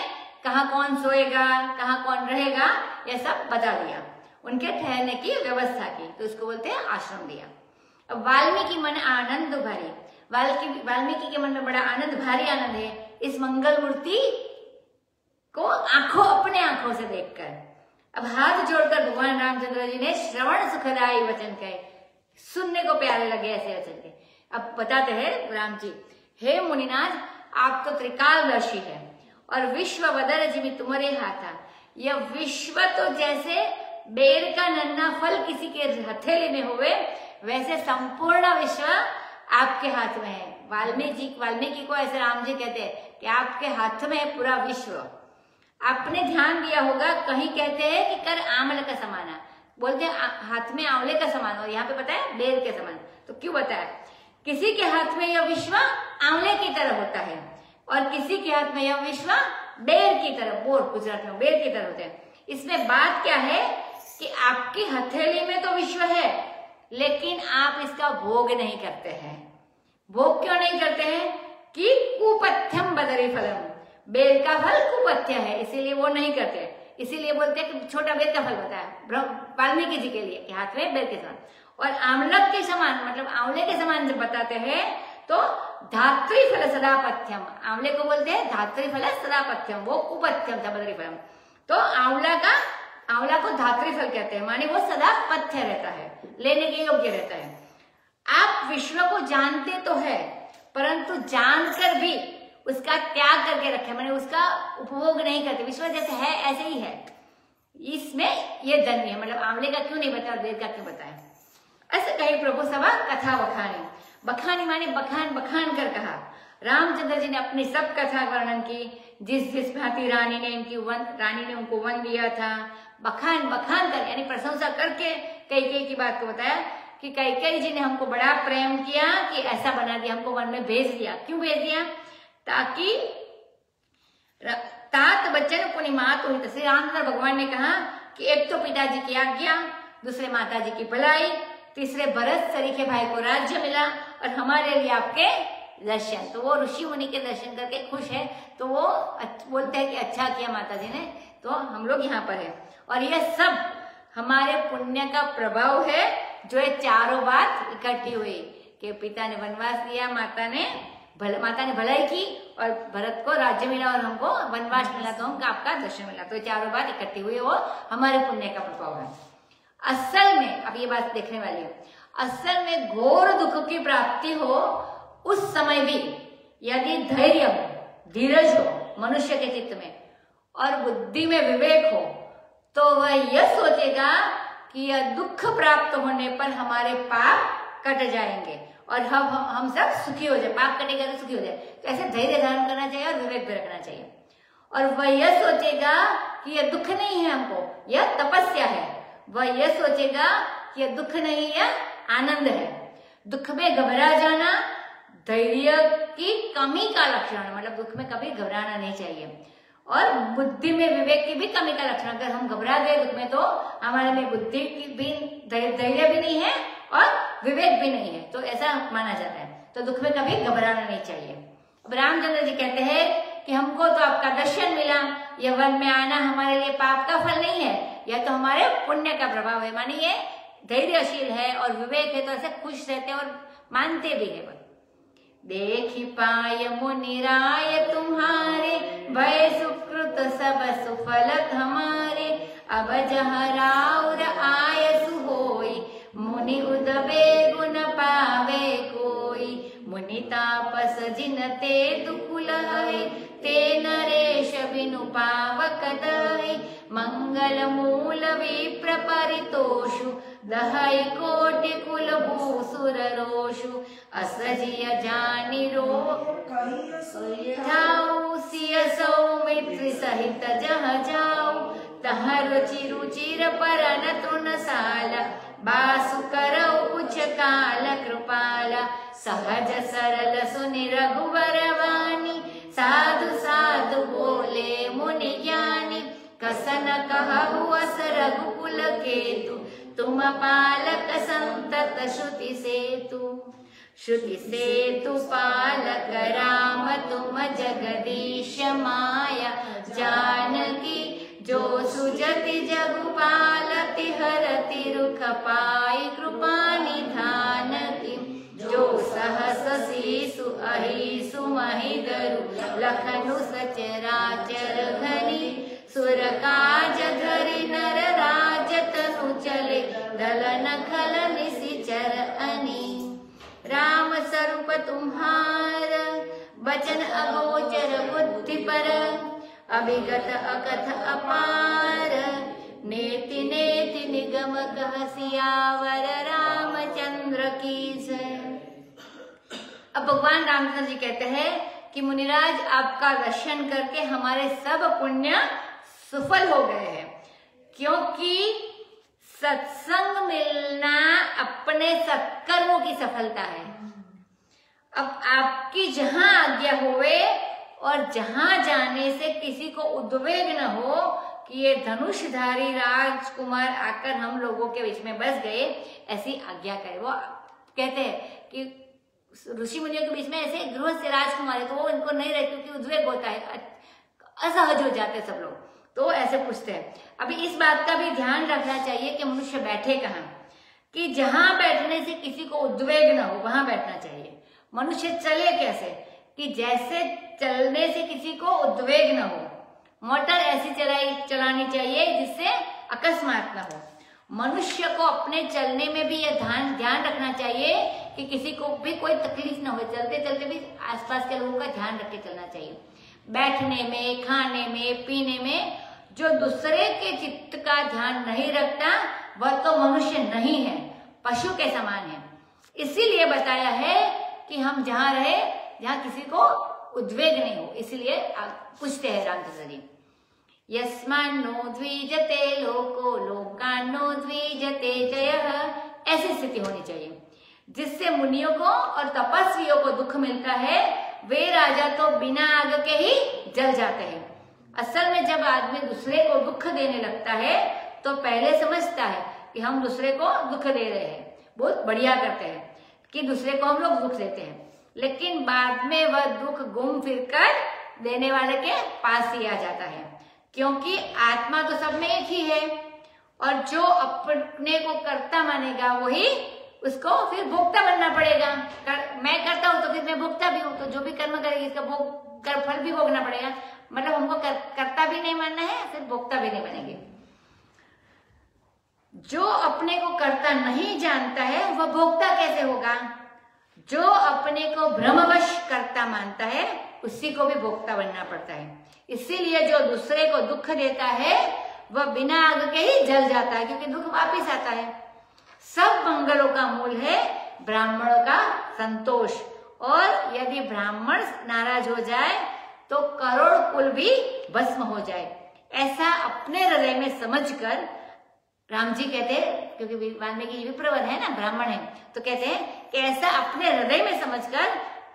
कहाँ कौन सोएगा, कहाँ कौन रहेगा, यह सब बता दिया। उनके ठहरने की व्यवस्था की, तो उसको बोलते हैं आश्रम दिया। अब वाल्मीकि मन आनंद भारी, वाल्मीकि के मन में बड़ा आनंद, भारी आनंद है इस मंगल मूर्ति को अपने आंखों से देखकर। अब हाथ जोड़कर भगवान रामचंद्र जी ने श्रवण सुखदायी वचन कहे, सुनने को प्यारे लगे ऐसे वचन के। अब बताते हैं राम जी, हे मुनिनाथ, आप तो त्रिकालदर्शी है और विश्व वदर जिमि तुम्हारे हाथा। यह विश्व तो जैसे बेर का नन्हा फल किसी के हथेली में होवे, वैसे संपूर्ण विश्व आपके हाथ में है। वाल्मीकि को ऐसे राम जी कहते हैं कि आपके हाथ में है पूरा विश्व। आपने ध्यान दिया होगा, कहीं कहते हैं कि कर आंवले का समान है, बोलते हैं हाथ में आंवले का समान, और यहाँ पे बताया बेर के समान। तो क्यों बताया? किसी के हाथ में यह विश्व आंवले की तरह होता है और किसी के हाथ में यह विश्व बेर की तरह, बोर गुजरात में बेर की तरह होते हैं। इसमें बात क्या है कि आपकी हथेली में तो विश्व है, लेकिन आप इसका भोग नहीं करते हैं। भोग क्यों नहीं करते हैं? कि कुपथ्यम बदरी फलम, बेर का फल कुपथ्य है, इसीलिए वो नहीं करते। इसीलिए बोलते हैं कि छोटा बेर का फल होता है वाल्मीकि जी के लिए, कि हाथ में बेर के समान। और आमलक के समान, मतलब आंवले के समान जब बताते हैं तो धात्री फल सदापथ्यम, आंवले को बोलते हैं धात्री फल सदापथ्यम, वो कुपथ्यम था बदरी फलम। तो आंवला को धात्री फल कहते हैं, माने वो सदा पथ्य रहता है, लेने के योग्य रहता है। आप विश्व को जानते तो है, परंतु जानकर भी उसका त्याग करके रखे, माने उसका उपभोग नहीं करते। विश्व जैसे है ऐसे ही है, इसमें ये धन्य है। मतलब आंवले का क्यों नहीं बताया और बेर का क्यों बताया? ऐसे कही प्रभु सभा कथा बखानी, बखानी माने बखान कर कहा। रामचंद्र जी ने अपनी सब कथा वर्णन की, जिस भांति रानी ने उनको वन दिया था, बखान कर यानी प्रशंसा करके कैकेयी की बात को बताया कि कैकेयी जी ने हमको बड़ा प्रेम किया कि ऐसा बना दिया, हमको वन में भेज दिया। क्यों भेज दिया? ताकि तात बच्चन पुनि मात हुई। तो श्री रामचंद्र भगवान ने कहा कि एक तो पिताजी की आज्ञा, दूसरे माता जी की भलाई, तीसरे भरत सरीखे भाई को राज्य मिला और हमारे लिए आपके दर्शन। तो वो ऋषि मुनि के दर्शन करके खुश है, तो वो बोलते हैं कि अच्छा किया माता जी ने, तो हम लोग यहाँ पर है। और यह सब हमारे पुण्य का प्रभाव है, जो ये चारों बात इकट्ठी हुई कि पिता ने वनवास दिया, माता ने भलाई की और भरत को राज्य मिला और हमको वनवास मिला, तो हमको आपका दर्शन मिला। तो चारों बात इकट्ठी हुई, वो हमारे पुण्य का प्रभाव है। असल में अब ये बात देखने वाली है, असल में घोर दुख की प्राप्ति हो उस समय भी यदि धैर्य हो, धीरज हो मनुष्य के चित्त में और बुद्धि में विवेक हो, तो वह यह सोचेगा कि यह दुख प्राप्त होने पर हमारे पाप कट जाएंगे और हम सब सुखी हो जाए, पाप कटेगा तो सुखी हो जाए। तो ऐसे धैर्य धारण करना चाहिए और विवेक भी रखना चाहिए। और वह यह सोचेगा कि यह दुख नहीं है, हमको यह तपस्या है। वह यह सोचेगा कि यह दुख नहीं, यह आनंद है। दुख में घबरा जाना धैर्य की कमी का लक्षण है, मतलब दुख में कभी घबराना नहीं चाहिए। और बुद्धि में विवेक की भी कमी का लक्षण, अगर हम घबरा गए दुख में तो हमारे में बुद्धि की भी, धैर्य भी नहीं है और विवेक भी नहीं है, तो ऐसा माना जाता है। तो दुख में कभी घबराना नहीं चाहिए। अब रामचंद्र जी कहते हैं कि हमको तो आपका दर्शन मिला, यह वन में आना हमारे लिए पाप का फल नहीं है, यह तो हमारे पुण्य का प्रभाव है। मानी ये धैर्यशील है और विवेक है, तो ऐसे खुश रहते और मानते भी है। देखी पाय मुनिराय तुम्हारे, भय सुकृत सब सुफलत हमारे। अब जहाँ राउर आयसु होई, मुनि उदबे गुण पावे कोई। मुनि तापस जिन ते दुकुल है, ते नरेश बिनु पावक दय। मंगल मूल विप्र परितोषु, दहई कोटि कुल भूसुर रोषु। असजिय जानि रो जाऊ, सिय सौमित्र सहित जह जाऊ। तह रुचि रुचिर परन तृणसाला, बासु करौ कुछ काल कृपाला। सहज सरल सुनि रघुवर वाणी, साधु साधु बोले मुनि ज्ञानी। कसन कहु अस रघुकुल केतु, तुम पालक संतत श्रुति सेतु। श्रुति सेतु पालक राम तुम जगदीश माया, जानकी जो सुजति जगु पालति हरति रुख पाई कृपा निधान की, जो सहस शीसु अहिसु महिदरु लखनु सचराचर घनी, सुर काज धरि नर राज तनु चले दलन खल निशिचर अनी। राम स्वरूप तुम्हार बचन अगोचर बुद्धि पर, अभिगत अकथ अपार, नेति नेति निगम कह सियावर रामचंद्र की जय। अब भगवान रामचंद्र जी कहते हैं कि मुनिराज आपका दर्शन करके हमारे सब पुण्य सफल हो गए हैं, क्योंकि सत्संग मिलना अपने सत्कर्मों की सफलता है। अब आपकी जहां आज्ञा होवे और जहां जाने से किसी को उद्वेग न हो कि ये धनुषधारी राजकुमार आकर हम लोगों के बीच में बस गए, ऐसी आज्ञा करे। वो कहते हैं कि ऋषि मुनियों के बीच में ऐसे गृहस्थ राजकुमार है तो वो इनको नहीं रहती क्योंकि उद्वेग होता है, असहज हो जाते सब लोग, तो ऐसे पूछते हैं। अभी इस बात का भी ध्यान रखना चाहिए कि मनुष्य बैठे कहाँ, कि जहां बैठने से किसी को उद्वेग न हो वहां बैठना चाहिए। मनुष्य चले कैसे, कि जैसे चलने से किसी को उद्वेग न हो। मोटर ऐसी चलानी चाहिए जिससे अकस्मात न हो। मनुष्य को अपने चलने में भी यह ध्यान रखना चाहिए कि किसी को भी कोई तकलीफ न हो। चलते चलते भी आसपास के लोगों का ध्यान रख के चलना चाहिए। बैठने में, खाने में, पीने में जो दूसरे के चित्त का ध्यान नहीं रखता वह तो मनुष्य नहीं है, पशु के समान है। इसीलिए बताया है कि हम जहां रहे जहां किसी को उद्वेग नहीं हो। इसलिए पूछते हैं रामचंद्र जी, यस्मान्नो द्विजते लोको लोकान्नो द्विजते जयः। ऐसी स्थिति होनी चाहिए जिससे मुनियों को और तपस्वियों को दुख मिलता है, वे राजा तो बिना आग के ही जल जाते हैं। असल में जब आदमी दूसरे को दुख देने लगता है तो पहले समझता है कि हम दूसरे को दुख दे रहे हैं, बहुत बढ़िया करते हैं कि दूसरे को हम लोग दुख देते हैं, लेकिन बाद में वह दुख घूम फिर कर देने वाले के पास ही आ जाता है, क्योंकि आत्मा तो सब में एक ही है और जो अपने को कर्ता मानेगा वही उसको फिर भोक्ता बनना पड़ेगा। मैं करता हूं तो फिर मैं भोक्ता भी हूं, तो जो भी कर्म करेगी इसका कर फल भी भोगना पड़ेगा। मतलब हमको कर्ता भी नहीं मानना है, फिर भोक्ता भी नहीं बनेंगे। जो अपने को कर्ता नहीं जानता है वह भोक्ता कैसे होगा? जो अपने को भ्रमवश कर्ता मानता है उसी को भी भोक्ता बनना पड़ता है। इसीलिए जो दूसरे को दुख देता है वह बिना आग के ही जल जाता है, क्योंकि दुख वापिस आता है। सब मंगलों का मूल है ब्राह्मणों का संतोष, और यदि ब्राह्मण नाराज हो जाए तो करोड़ कुल भी भस्म हो जाए। ऐसा अपने हृदय में समझकर राम जी कहते हैं, क्योंकि वाल्मीकि विप्रवर है ना, ब्राह्मण है, तो कहते हैं कि ऐसा अपने हृदय में समझकर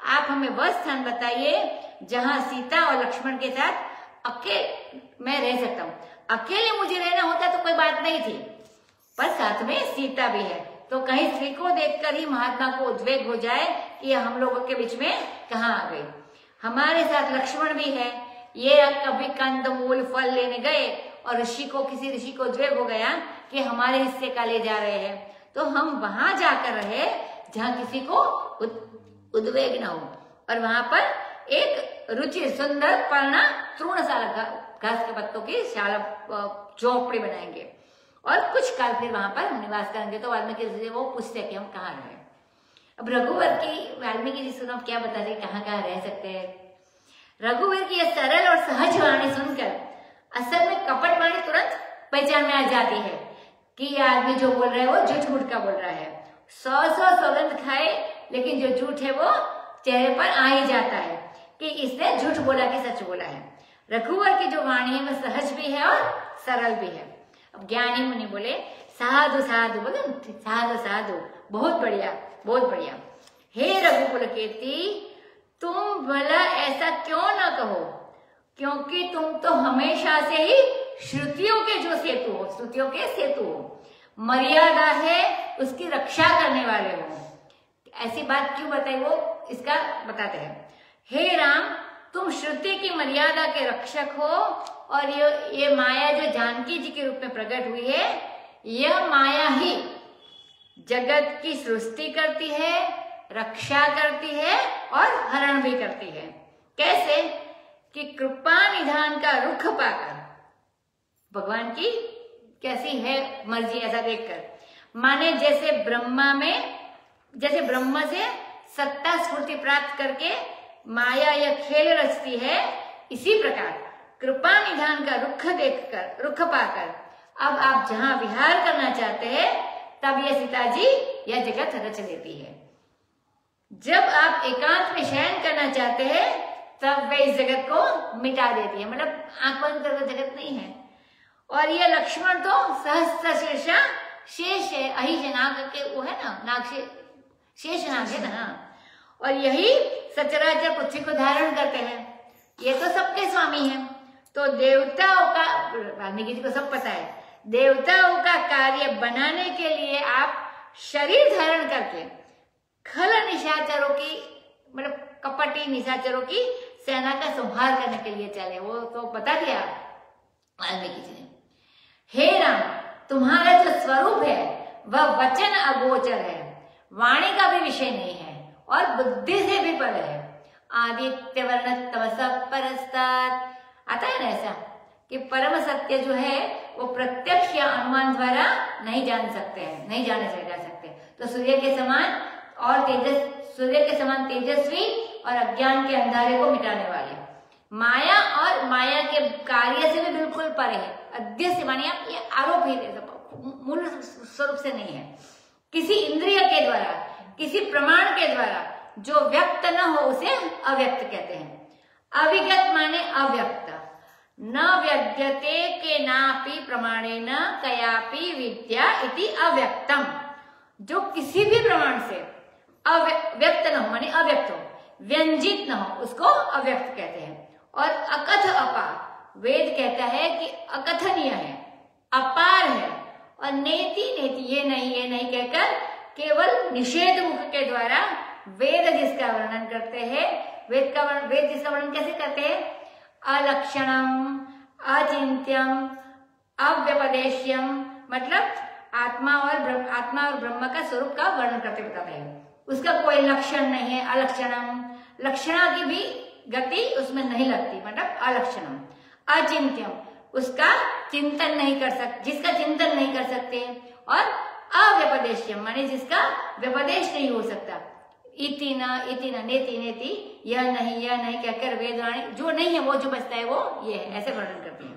आप हमें वह स्थान बताइए जहां सीता और लक्ष्मण के साथ अकेले मैं रह सकता हूँ। अकेले मुझे रहना होता तो कोई बात नहीं थी, पर साथ में सीता भी है, तो कहीं स्त्री को देखकर ही महात्मा को उद्वेग हो जाए कि ये हम लोगों के बीच में कहाँ आ गई। हमारे साथ लक्ष्मण भी है, ये कभी कंद मूल फल लेने गए और किसी ऋषि को उद्वेग हो गया कि हमारे हिस्से का ले जा रहे हैं, तो हम वहां जाकर रहे जहां किसी को उद्वेग न हो, और वहां पर एक रुचि सुंदर पर्णा तृणशाला घास के पत्तों की शाला झोपड़ी बनाएंगे और कुछ काल फिर वहां पर हम निवास करेंगे। तो वाल्मीकि जी वो पूछते हैं कि हम कहाँ रहे। अब रघुवर की वाल्मीकि जी सुनो क्या बता रहे कहाँ कहाँ रह सकते हैं। रघुवीर की यह सरल और सहज वाणी सुनकर असल में कपट वाणी तुरंत पहचान में आ जाती है कि यह आदमी जो बोल रहा है वो झूठ मूठ का बोल रहा है। 100 सौगंध खाए लेकिन जो झूठ है वो चेहरे पर आ ही जाता है कि इसने झूठ बोला कि सच बोला है। रघुवर की जो वाणी है वह सहज भी है और सरल भी है। अब ज्ञानी मुनि बोले साधु साधु, बोले साधु साधु, बहुत बढ़िया बहुत बढ़िया। हे रघुकुल कीर्ति, तुम भला ऐसा क्यों ना कहो, क्योंकि तुम तो हमेशा से ही श्रुतियों के जो सेतु हो, श्रुतियों के सेतु हो, मर्यादा है उसकी रक्षा करने वाले हो। ऐसी बात क्यों बताई वो इसका बताते हैं। हे राम, तुम श्रुति की मर्यादा के रक्षक हो और ये माया जो जानकी जी के रूप में प्रकट हुई है, यह माया ही जगत की सृष्टि करती है, रक्षा करती है और हरण भी करती है। कैसे कि कृपा निधान का रुख पाकर, भगवान की कैसी है मर्जी ऐसा देखकर, माने जैसे ब्रह्मा से सत्ता स्फूर्ति प्राप्त करके माया यह खेल रचती है, इसी प्रकार कृपा निधान का रुख पाकर अब आप जहां विहार करना चाहते हैं, तब यह सीता जी यह जगत रच देती है। जब आप एकांत में शयन करना चाहते हैं, तब वे इस जगत को मिटा देती है, मतलब आंख बंद करके जगत नहीं है। और ये लक्ष्मण तो सहस्त्र शीर्षा शेष है, अहिष नाग के वो है ना, नाग से शेष नाग है ना। और यही सचराचर पृथ्वी को धारण करते हैं, ये तो सबके स्वामी हैं। तो देवताओं का, वाल्मीकि जी को सब पता है, देवताओं का कार्य बनाने के लिए आप शरीर धारण करके खल निशाचरों की, मतलब कपटी निशाचरों की सेना का संहार करने के लिए चले। वो तो बता दिया वाल्मीकि जी ने। हे राम, तुम्हारा जो स्वरूप है वह वचन अगोचर है, वाणी का भी विषय नहीं है और बुद्धि से भी पर है। आदित्य वर्ण तमसा परस्तात्, आता है ना ऐसा कि परम सत्य जो है वो प्रत्यक्ष या अनुमान द्वारा नहीं जान सकते हैं, नहीं जाने जा सकते। तो सूर्य के समान तेजस्वी और अज्ञान के अंधारे को मिटाने वाले, माया और माया के कार्य से भी बिल्कुल परे है। अद्य से मानिए आप, ये आरोप ही मूल स्वरूप से नहीं है। किसी इंद्रिय के द्वारा, किसी प्रमाण के द्वारा जो व्यक्त न हो उसे अव्यक्त कहते हैं। अविगत माने अव्यक्त, न व्यज्यते के नापि प्रमाणे न कयापि विद्या इति अव्यक्तम। जो किसी भी प्रमाण से व्यक्त न हो माने अव्यक्त हो, व्यंजित न हो, उसको अव्यक्त कहते हैं। और अकथ अपार, वेद कहता है कि अकथनीय है, अपार है। और नेति ये नहीं कहकर केवल निषेध मुख के द्वारा वेद जिसका वर्णन करते हैं, वेद जिसका वर्णन कैसे करते हैं? अलक्षणम, अचिंत्यम, अव्यपदेश्यम, मतलब आत्मा और ब्रह्म का स्वरूप का वर्णन करते बताते हैं। उसका कोई लक्षण नहीं है, अलक्षणम, लक्षणा की भी गति उसमें नहीं लगती, मतलब अलक्षणम। अचिंत्यम, उसका चिंतन नहीं कर सकते, जिसका चिंतन नहीं कर सकते। और अव्यपदेश्यम माने जिसका व्यपदेश नहीं हो सकता। इति न नेति, यह नहीं कहकर वेदवाणी जो नहीं है वो जो बचता है वो ये है, ऐसे वर्णन करते हैं।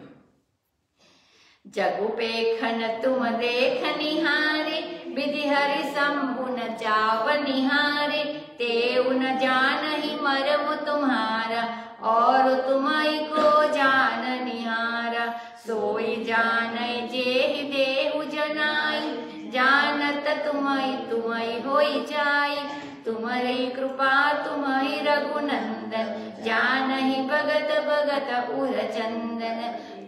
जगुपेखन तुम देख निहारे, विधि हरि शंभु न चाव निहारे, तेउ न जानहि मर्म तुम्हारा, और तुम्हारी को जान निहारा। सोई जानय जेहि देहु जनाई, जानत तुम्हारी होई जाई। तुम्हारी कृपा तुम्हारी रघुनंदन, जानहि भगत उर चंदन।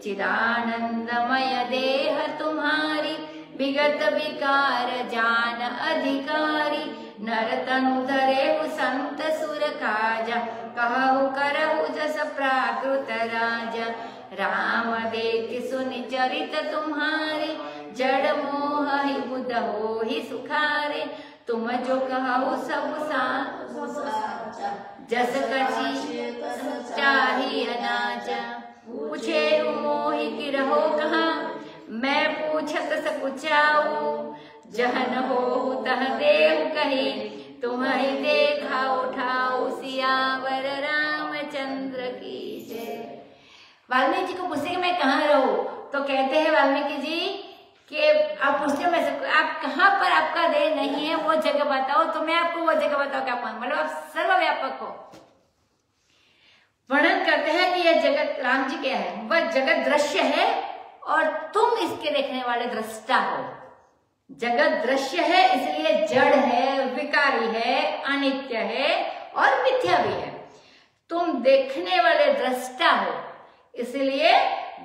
चिदानंदमय देह तुम्हारी, विगत विकार जान अधिकारी। नर तनु धरेहु संत सुर काजा, कहु करहु जस प्राकृत राजा। राम देखि सुनि चरित तुम्हारे, जड़ मोह ही बुध हो ही सुखारे। तुम जो कहु सब साचा, जस कछि चाहि अनाचा। पूछे मोहि कि रहो कहाँ, मैं पूछत सकुचाऊ। जहन हो तह देहु कही, तुम्हारी देखा उठाऊ। सियावर रामचंद्र की जय। वाल्मीकि जी को पूछते कि मैं कहाँ रहूं, तो कहते हैं वाल्मीकि जी कि आप पूछते हो मैं आप कहाँ पर आपका देह नहीं है वो जगह बताओ, तो मैं आपको वो जगह बताओ क्या पाऊं, मतलब आप सर्वव्यापक हो। वर्णन करते हैं कि यह जगत, राम जी क्या है, वह जगत दृश्य है और तुम इसके देखने वाले दृष्टा हो। जगत दृश्य है इसलिए जड़ है, विकारी है, अनित्य है और मिथ्या भी है। तुम देखने वाले दृष्टा हो इसलिए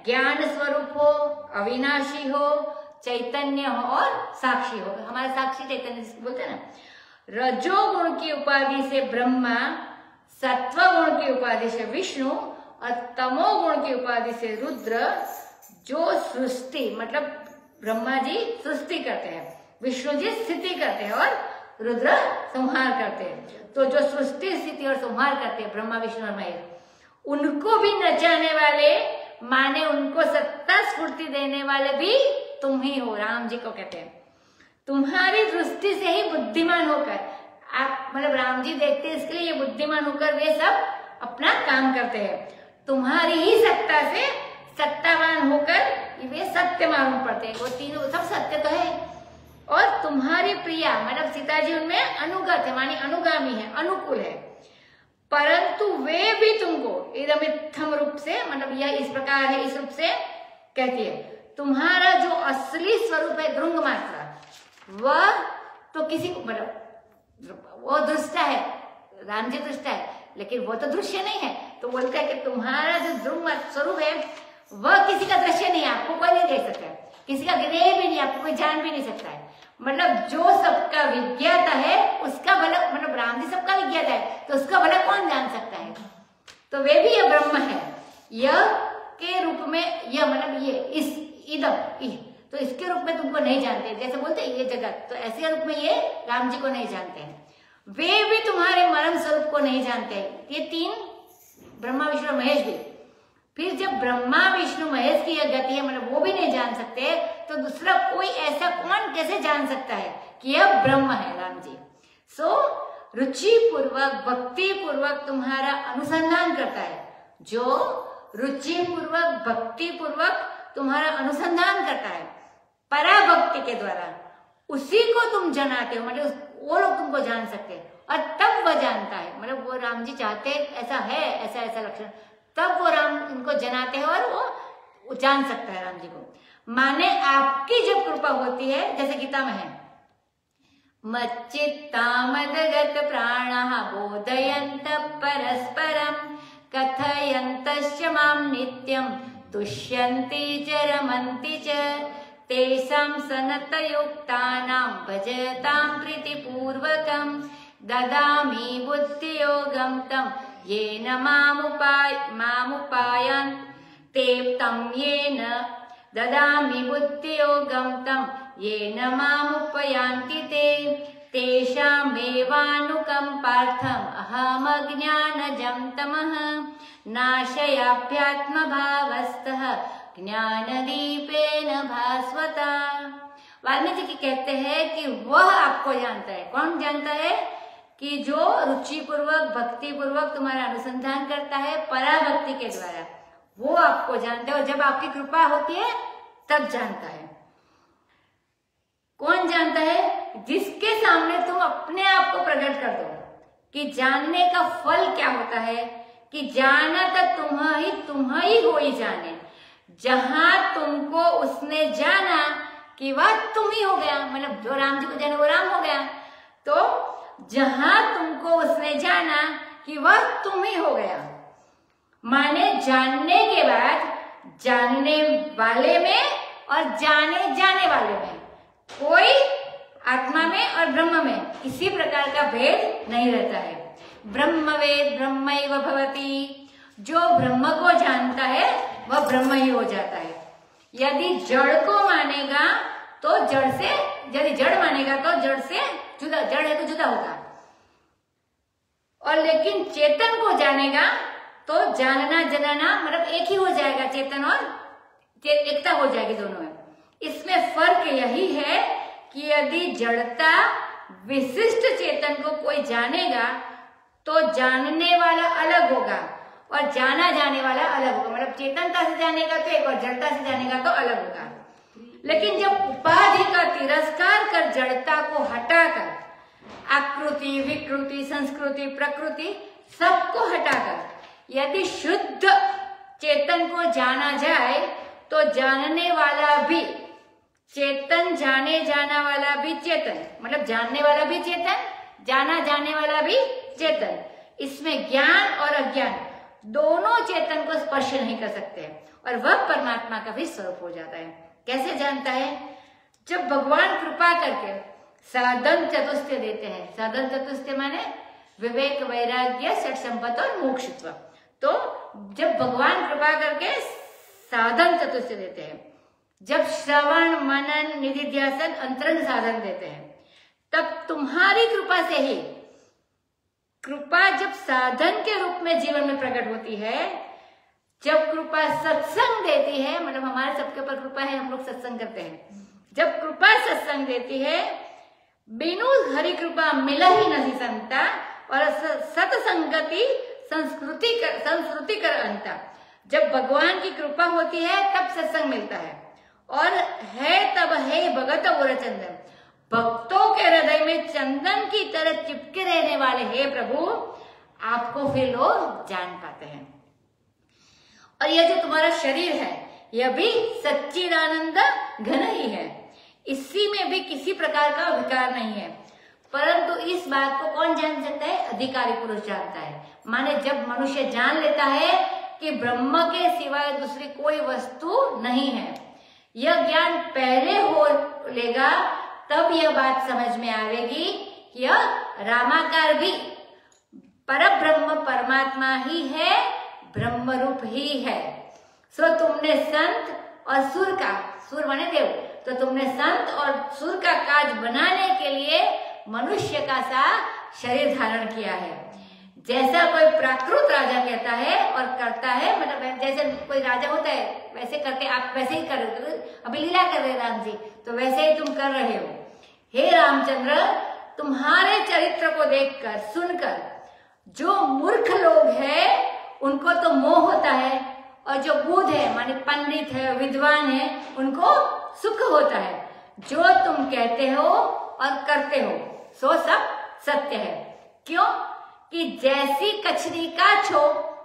ज्ञान स्वरूप हो, अविनाशी हो, चैतन्य हो और साक्षी हो। हमारा साक्षी चैतन्य जिसको बोलते हैं ना, रजोगुण की उपाधि से ब्रह्मा, सत्वगुण की उपाधि से विष्णु और तमोगुण की उपाधि से रुद्र, जो सृष्टि मतलब ब्रह्मा जी सृष्टि करते हैं, विष्णु जी स्थिति करते हैं और रुद्र संहार करते हैं। तो जो सृष्टि स्थिति और संहार करते हैं ब्रह्मा विष्णु और महेश, उनको भी नचाने वाले माने उनको सत्ता स्फूर्ति देने वाले भी तुम ही हो। राम जी को कहते हैं तुम्हारी दृष्टि से ही बुद्धिमान होकर आप मतलब राम जी देखते हैं, इसके लिए ये बुद्धिमान होकर वे सब अपना काम करते हैं। तुम्हारी ही सत्ता से सत्तावान होकर वे सत्य मालूम पड़ते हैं। वो तीनों सब सत्य तो है। और तुम्हारी प्रिया मतलब सीता जी उनमें अनुगत है, मानी अनुगामी है, अनुकूल है, परंतु वे भी तुमको इदमित्थम रूप से मतलब यह इस प्रकार है, इस रूप से कहती है। तुम्हारा जो असली स्वरूप है ध्रुंग मात्रा, वह तो किसी को मतलब वो दृष्टा है, राम जी दृष्टा है, लेकिन वो तो दृश्य नहीं है। तो बोलता है कि तुम्हारा जो ध्रुंग स्वरूप है वह किसी का दृश्य नहीं है, आपको कोई नहीं देख सकता है, किसी का गिरेह भी नहीं, आपको कोई जान भी नहीं सकता है। मतलब जो सबका विज्ञाता है उसका भला मतलब राम जी सबका विज्ञाता है, तो उसका भला कौन जान सकता है। तो वे भी यह ब्रह्म है, यह के रूप में यह मतलब ये इस इदम तो इसके रूप में तुमको नहीं जानते, जैसे बोलते हैं ये जगत, तो ऐसे रूप में ये राम जी को नहीं जानते हैं। वे भी तुम्हारे मर्म स्वरूप को नहीं जानते हैं। ये तीन ब्रह्मा विष्णु और महेश भी। फिर जब ब्रह्मा विष्णु महेश की यह गति है मतलब वो भी नहीं जान सकते, तो दूसरा कोई ऐसा कौन कैसे जान सकता है कि यह ब्रह्म है राम जी। सो रुचि पूर्वक भक्ति पूर्वक तुम्हारा अनुसंधान करता है, जो रुचि पूर्वक भक्ति पूर्वक तुम्हारा अनुसंधान करता है पराभक्ति के द्वारा, उसी को तुम जनाते हो, मतलब वो लोग तुमको जान सकते हैं। और तब वह जानता है मतलब वो राम जी चाहते ऐसा है, ऐसा ऐसा लक्षण, तब वो राम उनको जनाते हैं और वो जान सकता है राम जी को। माने आपकी जब कृपा होती है, जैसे गीता में है मच्चित्तामदगत प्राणः बोधयन्त परस्परम कथयन्तश्च मां नित्यं तुष्यन्ति च रमन्ति च तेषां सनतयुक्तानां भजतां प्रीतिपूर्वकं ददामि बुद्धियोगं तं येन मामुपायान्ते तं येन ददामि बुद्धियोगं तं येन मामुपयान्ति ते तेषामेवानुकम्पार्थम् अहमज्ञानजं तमः नाशयाभ्यात्मभावस्तः ज्ञानदीपेन भास्वता। वाल्मीकि जी कहते हैं कि वह आपको जानता है। कौन जानता है? कि जो रुचि पूर्वक भक्ति पूर्वक तुम्हारा अनुसंधान करता है पराभक्ति के द्वारा, वो आपको जानता है। और जब आपकी कृपा होती है तब जानता है। कौन जानता है? जिसके सामने तुम अपने आप को प्रकट कर दो कि जानने का फल क्या होता है, कि जाना तो तुम ही हो ही जाने। जहां तुमको उसने जाना कि वह तुम ही हो गया, मतलब जो राम जी को जाने वो राम हो गया। तो जहां तुमको उसने जाना कि वह तुम ही हो गया, माने जानने के बाद जानने वाले में और जाने जाने वाले में कोई आत्मा में और ब्रह्म में किसी प्रकार का भेद नहीं रहता है। ब्रह्मवेद ब्रह्मैव भवति। जो ब्रह्म को जानता है वह ब्रह्म ही हो जाता है। यदि जड़ को मानेगा तो जड़ से, यदि जड़ मानेगा तो जड़ से जुदा, जड़ है तो जुदा होगा। और लेकिन चेतन को जानेगा तो जानना जनाना मतलब एक ही हो जाएगा, चेतन और एकता हो जाएगी दोनों में। इसमें फर्क यही है कि यदि जड़ता विशिष्ट चेतन को कोई जानेगा तो जानने वाला अलग होगा और जाना जाने वाला अलग होगा। मतलब चेतनता से जानेगा तो एक और जड़ता से जानेगा तो अलग होगा। लेकिन जब उपाधि का तिरस्कार कर जड़ता को हटाकर आकृति विकृति संस्कृति प्रकृति सबको हटाकर यदि शुद्ध चेतन को जाना जाए तो जानने वाला भी चेतन, जाने जाना वाला भी चेतन, मतलब जानने वाला भी चेतन, जाना जाने वाला भी चेतन। इसमें ज्ञान और अज्ञान दोनों चेतन को स्पर्श नहीं कर सकते और वह परमात्मा का भी स्वरूप हो जाता है। कैसे जानता है? जब भगवान कृपा करके साधन चतुष्टय देते हैं। साधन चतुष्टय माने विवेक, वैराग्य, षट संपत्ति और मोक्षत्व। तो जब भगवान कृपा करके साधन चतुष्टय देते हैं, जब श्रवण, मनन, निधिध्यासन, अंतरंग साधन देते हैं, तब तुम्हारी कृपा से ही, कृपा जब साधन के रूप में जीवन में प्रकट होती है, जब कृपा सत्संग देती है, मतलब हमारे सबके ऊपर कृपा है, हम लोग सत्संग करते हैं, जब कृपा सत्संग देती है, बिनु हरि कृपा मिला ही नहीं संता, और सत्संगति संस्कृति कर अंता। जब भगवान की कृपा होती है तब सत्संग मिलता है, और है तब है भगत और चंदन। भक्तों के हृदय में चंदन की तरह चिपके रहने वाले हे प्रभु, आपको फिर लोग जान पाते हैं। और यह जो तुम्हारा शरीर है, यह भी सच्चिदानंद घन ही है, इसी में भी किसी प्रकार का विकार नहीं है। परंतु इस बात को कौन जान सकता है? अधिकारी पुरुष जानता है। माने जब मनुष्य जान लेता है कि ब्रह्म के सिवाय दूसरी कोई वस्तु नहीं है, यह ज्ञान पहले हो लेगा, तब यह बात समझ में आएगी कि यह रामाकार भी परब्रह्म परमात्मा ही है, ब्रह्म रूप ही है। सो तुमने संत और सुर का, सुर माने देव, तो तुमने संत और सुर का काज बनाने के लिए मनुष्य का सा शरीर धारण किया है। जैसा कोई प्राकृत राजा कहता है और करता है, मतलब जैसे कोई राजा होता है वैसे करके आप वैसे ही कर रहे हो। अभी लीला कर रहे राम जी, तो वैसे ही तुम कर रहे हो। हे रामचंद्र, तुम्हारे चरित्र को देखकर सुनकर जो मूर्ख लोग हैं उनको तो मोह होता है, और जो बुद्ध है माने पंडित है, विद्वान है, उनको सुख होता है। जो तुम कहते हो और करते हो सो सब सत्य है। क्यों? कि जैसी कछनी काछ हो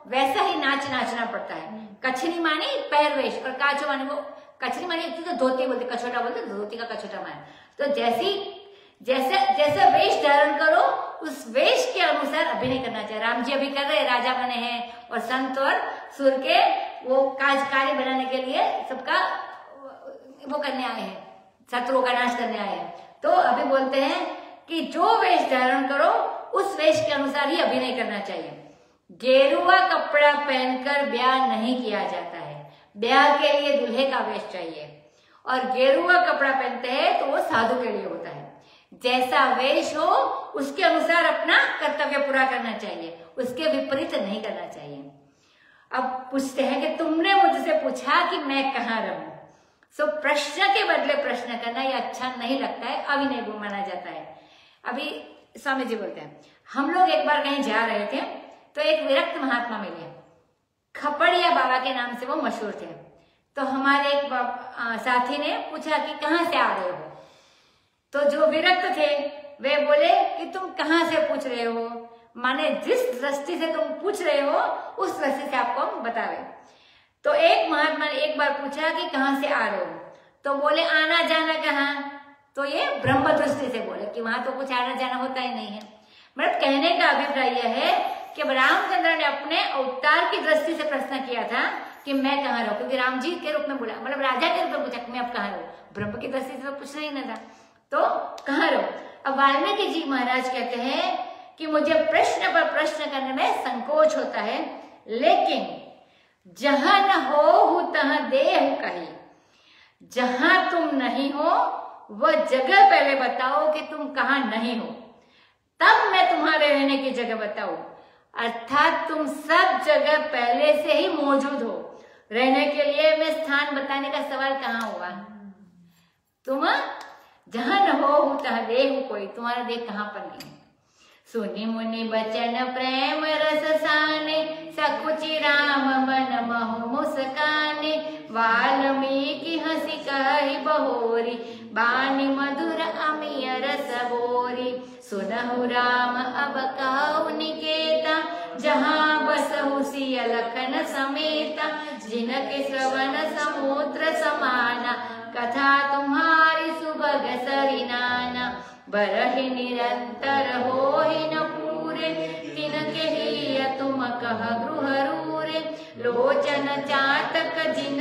वैसा ही नाच नाचना पड़ता है। कछनी माने पैरवेश, और काछो माने वो कछनी माने तो धोती बोलते, कछोटा बोलते, धोती का कछोटा माने। तो जैसे वेश धारण करो उस वेश के अनुसार अभिनय करना चाहिए। राम जी अभी कर रहे, राजा बने हैं, और संत और सुर के वो कार्य बनाने के लिए सबका वो करने आए हैं, शत्रुओं का नाश करने आए हैं। तो अभी बोलते हैं कि जो वेश धारण करो उस वेश के अनुसार ही अभिनय करना चाहिए। गेरुआ कपड़ा पहनकर ब्याह नहीं किया जाता है, ब्याह के लिए दूल्हे का वेश चाहिए, और गेरुआ कपड़ा पहनते हैं तो वो साधु के लिए होता है। जैसा वेश हो उसके अनुसार अपना कर्तव्य पूरा करना चाहिए, उसके विपरीत नहीं करना चाहिए। अब पूछते हैं कि तुमने मुझसे पूछा कि मैं कहाँ रहूं। सो प्रश्न के बदले प्रश्न करना ये अच्छा नहीं लगता है, अभिनय वो माना जाता है। अभी स्वामी जी बोलते हैं, हम लोग एक बार कहीं जा रहे थे तो एक विरक्त महात्मा मिले, खपड़िया बाबा के नाम से वो मशहूर थे। तो हमारे एक साथी ने पूछा कि कहाँ से आ रहे हो। तो जो विरक्त थे वे बोले कि तुम कहाँ से पूछ रहे हो, माने जिस दृष्टि से तुम पूछ रहे हो उस दृष्टि से आपको हम बता रहे। तो एक महात्मा ने एक बार पूछा कि कहाँ से आ रहे हो, तो बोले आना जाना कहाँ। तो ये ब्रह्म दृष्टि से बोले कि वहां तो कुछ आना जाना होता ही नहीं है। मतलब कहने का अभिप्राय यह है कि रामचंद्र ने अपने अवतार की दृष्टि से प्रश्न किया था कि मैं कहाँ रहूं, क्योंकि राम जी के रूप में बोला, मतलब राजा के रूप में पूछा कि मैं अब कहाँ रहूं। ब्रह्म की दृष्टि से तो पूछना ही नहीं था, तो कहाँ रहूं। अब वाल्मीकि जी महाराज कहते हैं कि मुझे प्रश्न पर प्रश्न करने में संकोच होता है, लेकिन जहां न हो तहां देहु कही। जहां तुम नहीं हो वह जगह पहले बताओ कि तुम कहां नहीं हो, तब मैं तुम्हारे रहने की जगह बताऊं। अर्थात तुम सब जगह पहले से ही मौजूद हो, रहने के लिए मैं स्थान बताने का सवाल कहाँ हुआ। तुम जहां न हो तहां देहु कोई, तुम्हारा देह कहाँ पर नहीं। सुनि मुनि बचन प्रेम रस साने, सकुचि राम मन महु मुस्काने। वाल्मीकि हंसी कहि बहोरी, बानी मधुर अमिय रस बोरी। सुनहु राम अब कहु निकेता, जहाँ बसहु सिय लखन समेता। जिनके श्रवण समुद्र समाना, कथा तुम्हारी सुभग सरिनाना। बरहि निरंतर होहि न पूरे, तिनके हिय तुम कह गृह रूरे। लोचन चाटक जिन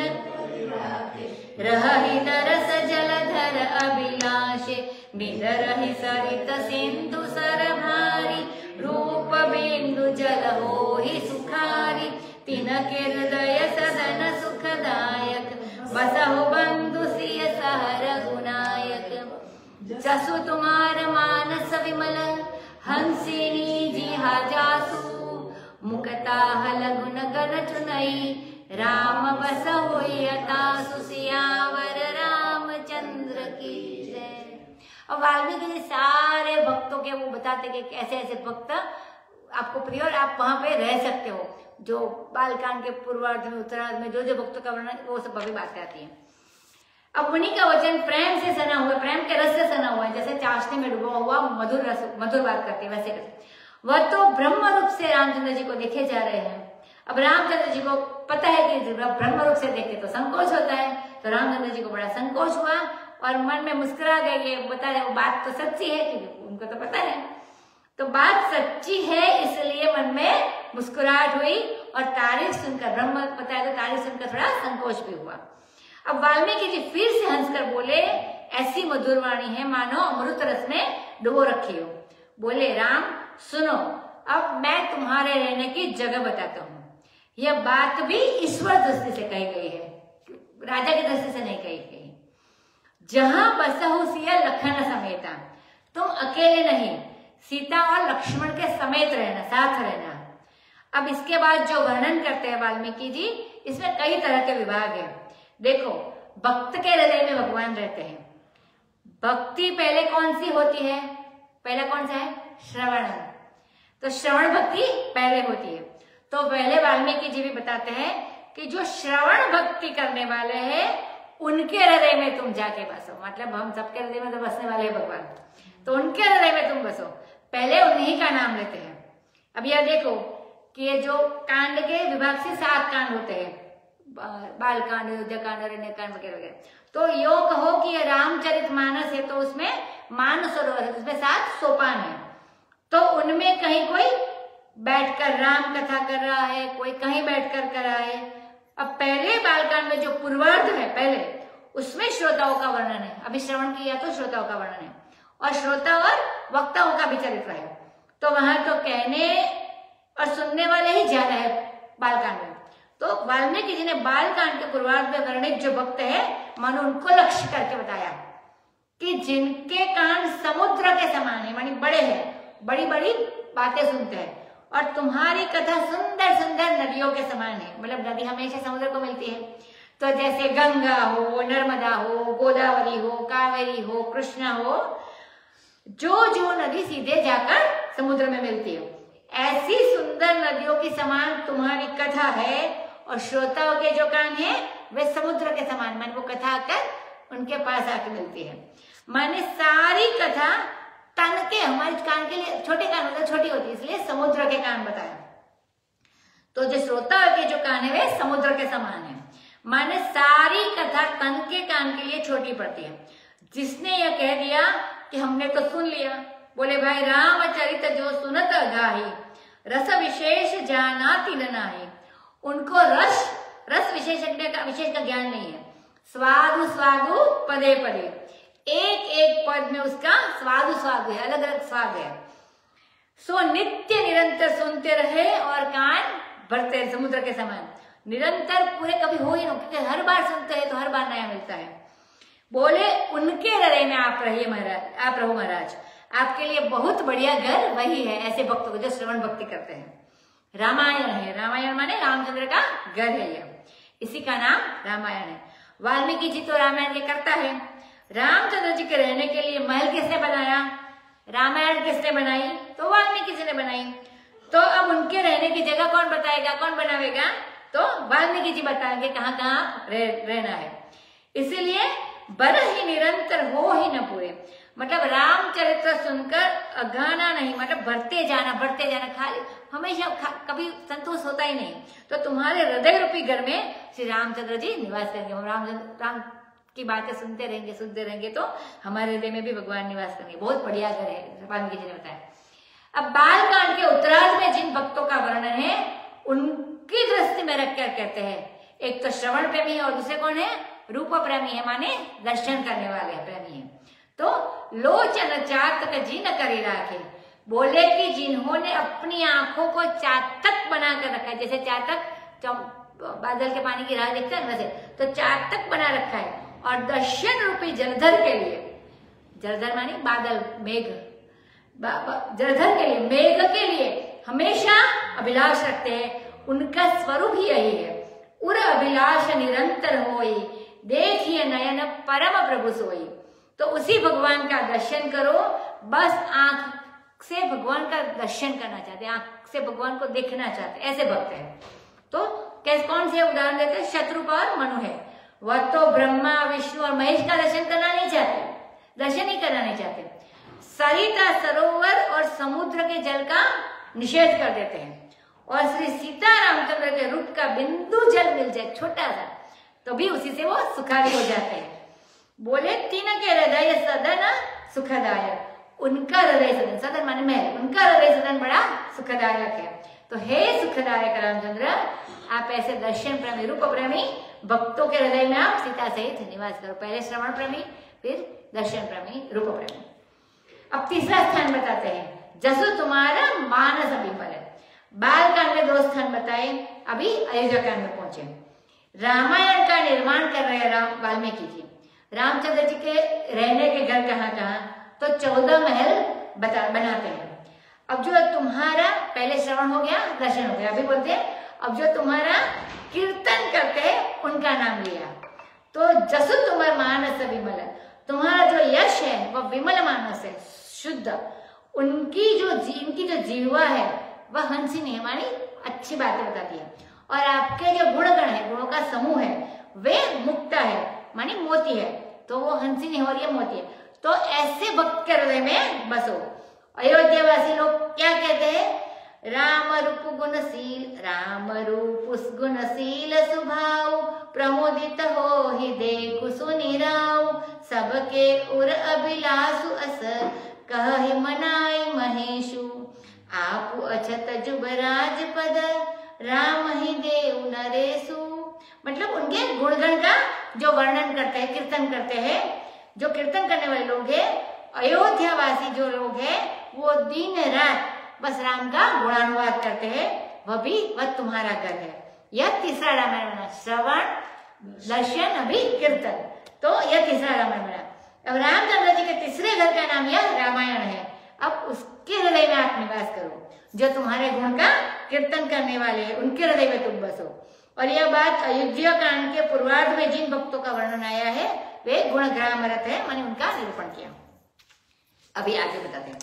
रहहि तरस जलधर अभिलाषे। निदरहि सरित सिंधु सर भारी, रूप बिंदु जल होहि सुखारी, तिनके हृदय सदन सुखदायक, बसहु बंधु सिय सहर गुनायक। जसु तुम्हार मानस विमल, हंसिनी जिहा जासु, मुकताह लगुन गन चुनई, राम बस होई अतासु, सियावर रामचंद्र की जय। अब वाल्मीकि जी सारे भक्तों के वो बताते कि कैसे ऐसे भक्त आपको प्रिय और आप वहां पे रह सकते हो। जो बालकांड के पूर्वार्ध में उत्तरार्ध में जो जो भक्तों का वर्णन वो सब अभी बातें आती है। अब मुनि का वचन प्रेम से सना हुआ, प्रेम के रस से सना हुआ है, जैसे चाशनी में डूबा हुआ मधुर रस, मधुर बात करते हैं वैसे करते। वह तो ब्रह्म रूप से रामचंद्र जी को देखे जा रहे हैं। अब रामचंद्र जी को पता है कि ब्रह्म रूप से देखे तो संकोच होता है, तो रामचंद्र जी को बड़ा संकोच हुआ और मन में मुस्कुरा गए। ये बता रहे वो बात तो सच्ची है क्योंकि उनको तो पता है, तो बात सच्ची है इसलिए मन में मुस्कुराहट हुई और तारीफ सुनकर, ब्रह्म बताया तो तारीफ सुनकर थोड़ा संकोच भी हुआ। अब वाल्मीकि जी फिर से हंसकर बोले, ऐसी मधुर वाणी है मानो अमृत रस में डुबो रखी हो। बोले राम सुनो, अब मैं तुम्हारे रहने की जगह बताता हूँ। यह बात भी ईश्वर दृष्टि से कही गई है, राजा की दृष्टि से नहीं कही गई। जहां बसहु सिया लखन समेता, तुम अकेले नहीं सीता और लक्ष्मण के समेत रहना, साथ रहना। अब इसके बाद जो वर्णन करते हैं वाल्मीकि जी, इसमें कई तरह के विभाग है। देखो, भक्त के हृदय में भगवान रहते हैं। भक्ति पहले कौन सी होती है? पहला कौन सा है? श्रवण। तो श्रवण भक्ति पहले होती है। तो पहले वाल्मीकि जी भी बताते हैं कि जो श्रवण भक्ति करने वाले हैं उनके हृदय में तुम जाके बसो। मतलब हम सबके हृदय में तो बसने वाले हैं भगवान, तो उनके हृदय में तुम बसो। पहले उन्हीं का नाम लेते हैं। अब यह देखो कि ये जो कांड के विभाग से 7 कांड होते हैं, बाल कांड, अयोध्या कांड, अरण्य कांड वगैरह वगैरह। तो यो कहो कि ये रामचरित मानस है तो उसमें मानसरोवर है, उसमें 7 सोपान है। तो उनमें कहीं कोई बैठकर राम कथा कर रहा है, कोई कहीं बैठकर कर रहा है। अब पहले बालकांड में जो पूर्वार्ध है पहले, उसमें श्रोताओं का वर्णन है। अभी श्रवण किया तो श्रोताओं का वर्णन है, और श्रोता और वक्ताओं का भी चरित्र है। तो वहां तो कहने और सुनने वाले ही ज्यादा है बालकांड में। तो वाल्मीकि जी ने बालकांड के पूर्वार्ध में वर्णित जो भक्त है, मानो उनको लक्ष्य करके बताया कि जिनके कान समुद्र के समान है, मानी बड़े हैं, बड़ी बड़ी बातें सुनते हैं, और तुम्हारी कथा सुंदर सुंदर नदियों के समान है। मतलब नदी हमेशा समुद्र को मिलती है, तो जैसे गंगा हो, नर्मदा हो, गोदावरी हो, कावेरी हो, कृष्णा हो, जो जो नदी सीधे जाकर समुद्र में मिलती है, ऐसी सुंदर नदियों की समान तुम्हारी कथा है। और श्रोताओं के जो कान है वे समुद्र के समान, माने वो कथा आकर उनके पास आके मिलती है। माने सारी कथा तन के, हमारे कान के लिए छोटे कान होते, छोटी होती है, इसलिए समुद्र के कान बताया। तो जो श्रोता के जो कान है वे समुद्र के समान है, माने सारी कथा तन के कान के लिए छोटी पड़ती है। जिसने यह कह दिया कि हमने तो सुन लिया, बोले भाई रामचरित जो सुनत गाही, रस विशेष जानाति न नाही। उनको रस विशेष का ज्ञान नहीं है। स्वादु स्वादु पदे पदे, एक एक पद में उसका स्वादु स्वादु है, अलग अलग स्वाद है। सो नित्य निरंतर सुनते रहे और कान भरते रहे समुद्र के समान। निरंतर पूरे कभी हो ही ना, क्योंकि हर बार सुनते हैं तो हर बार नया मिलता है। बोले उनके हृदय में आप रहिए महाराज, आप रहो महाराज, आपके लिए बहुत बढ़िया घर वही है। ऐसे भक्तों को जो श्रवण भक्ति करते हैं। रामायण है, रामायण माने रामचंद्र का घर है, ये इसी का नाम रामायण है। वाल्मीकि जी तो रामायण के करता है। रामचंद्र जी के रहने के लिए महल किसने बनाया? रामायण किसने बनाई? तो वाल्मीकि जी ने बनाई। तो अब उनके रहने की जगह कौन बताएगा, कौन बनावेगा? तो वाल्मीकि जी बताएंगे कहाँ कहाँ रहना है। इसीलिए बर ही निरंतर हो ही न पूरे, मतलब रामचरित्र सुनकर अघाना नहीं, मतलब बढ़ते जाना खाली हमेशा कभी संतोष होता ही नहीं। तो तुम्हारे हृदय रूपी घर में श्री रामचंद्र जी निवास करेंगे। राम की बातें सुनते रहेंगे तो हमारे हृदय में भी भगवान निवास करेंगे। बहुत बढ़िया घर है, वाल्मीकि जी ने बताया। अब बालकांड के उत्तरार्ध में जिन भक्तों का वर्णन है उनकी दृष्टि में रखकर कहते हैं, एक तो श्रवण प्रेमी है और दूसरे कौन है? रूप प्रेमी है, माने दर्शन करने वाले प्रेमी है। तो लोचन चातक जिन करी राखे, बोले कि जिन्होंने अपनी आंखों को चातक बना कर रखा है, जैसे चातक बादल के पानी की राह देखते हैं वैसे, तो चातक बना रखा है, और दर्शन रूपी जलधर के लिए, जलधर मानी बादल मेघ, जलधर के लिए मेघ के लिए हमेशा अभिलाष रखते हैं, उनका स्वरूप ही यही है। उर अभिलाष निरंतर होई, देखिए नयन परम प्रभु सोई। तो उसी भगवान का दर्शन करो, बस आंख से भगवान का दर्शन करना चाहते हैं, आंख से भगवान को देखना चाहते हैं, ऐसे भक्त हैं। तो कैसे कौन से उदाहरण देते हैं? शत्रुपा और मनु है, वह तो ब्रह्मा विष्णु और महेश का दर्शन करना नहीं चाहते, दर्शन ही करना नहीं चाहते। सरिता सरोवर और समुद्र के जल का निषेध कर देते हैं, और श्री सीता रामचंद्र के रूप का बिंदु जल मिल जाए छोटा सा, तो भी उसी से वो सुखारी हो जाते हैं। बोले तीन के हृदय सदन सुखदायक, उनका हृदय सदन, सदन माने महल, उनका हृदय सदन बड़ा सुखदायक है। तो हे सुखदायक रामचंद्र, आप ऐसे दर्शन प्रेमी रूप प्रेमी भक्तों के हृदय में आप सीता सहित निवास करो। पहले श्रवण प्रेमी, फिर दर्शन प्रेमी, रूप प्रेमी। अब तीसरा स्थान बताते हैं, जसु तुम्हारा मानस विमल। बाल कांड में 2 स्थान बताए, अभी अयोध्या कांड में पहुंचे। रामायण का निर्माण कर रहे राम वाल्मीकि जी, रामचंद्र जी के रहने के घर कहाँ कहाँ, तो 14 महल बनाते हैं। अब जो तुम्हारा, पहले श्रवण हो गया, दर्शन हो गया, अभी बोलते हैं अब जो तुम्हारा कीर्तन करते हैं उनका नाम लिया। तो जसु तुम्हारा मानस विमल, तुम्हारा जो यश है वह विमल मानस है, शुद्ध। उनकी जो जीवा है वह हंसिनी है, मानी अच्छी बातें बताती है। और आपके जो गुणगण है, गुणों का समूह है, वे मुक्ता है, मानी मोती है, तो वो हंसिनी हो रही है, मोती है। तो ऐसे भक्त के हृदय में बसो। अयोध्यावासी लोग क्या कहते हैं? राम रूप गुणशील, राम रूप गुणशील स्वभाव, प्रमोदित हो ही देखु सुनिराव, सबके उर अभिलाषु अस, कहि मनाई महेशु, आपु अछत जुबराज पद, राम ही देव नरेशु। मतलब उनके गुणगण का जो वर्णन करते हैं, कीर्तन करते हैं, जो कीर्तन करने वाले लोग हैं, अयोध्यावासी जो लोग हैं, वो दिन रात बस राम का गुणानुवाद करते हैं, वह तुम्हारा घर है। यह तीसरा रामायण बना, श्रवण दर्शन अभी कीर्तन, तो यह तीसरा रामायण बना। अब रामचंद्र जी के तीसरे घर का नाम यह रामायण है। अब उसके हृदय में आप निवास करो, जो तुम्हारे गुण का कीर्तन करने वाले हैं, उनके हृदय में तुम बसो। और यह बात अयोध्या कांड के पूर्वार्ध में जिन भक्तों का वर्णन आया है, वे गुणग्रामरत है, मैंने उनका निरूपण किया। अभी आगे बताते हैं।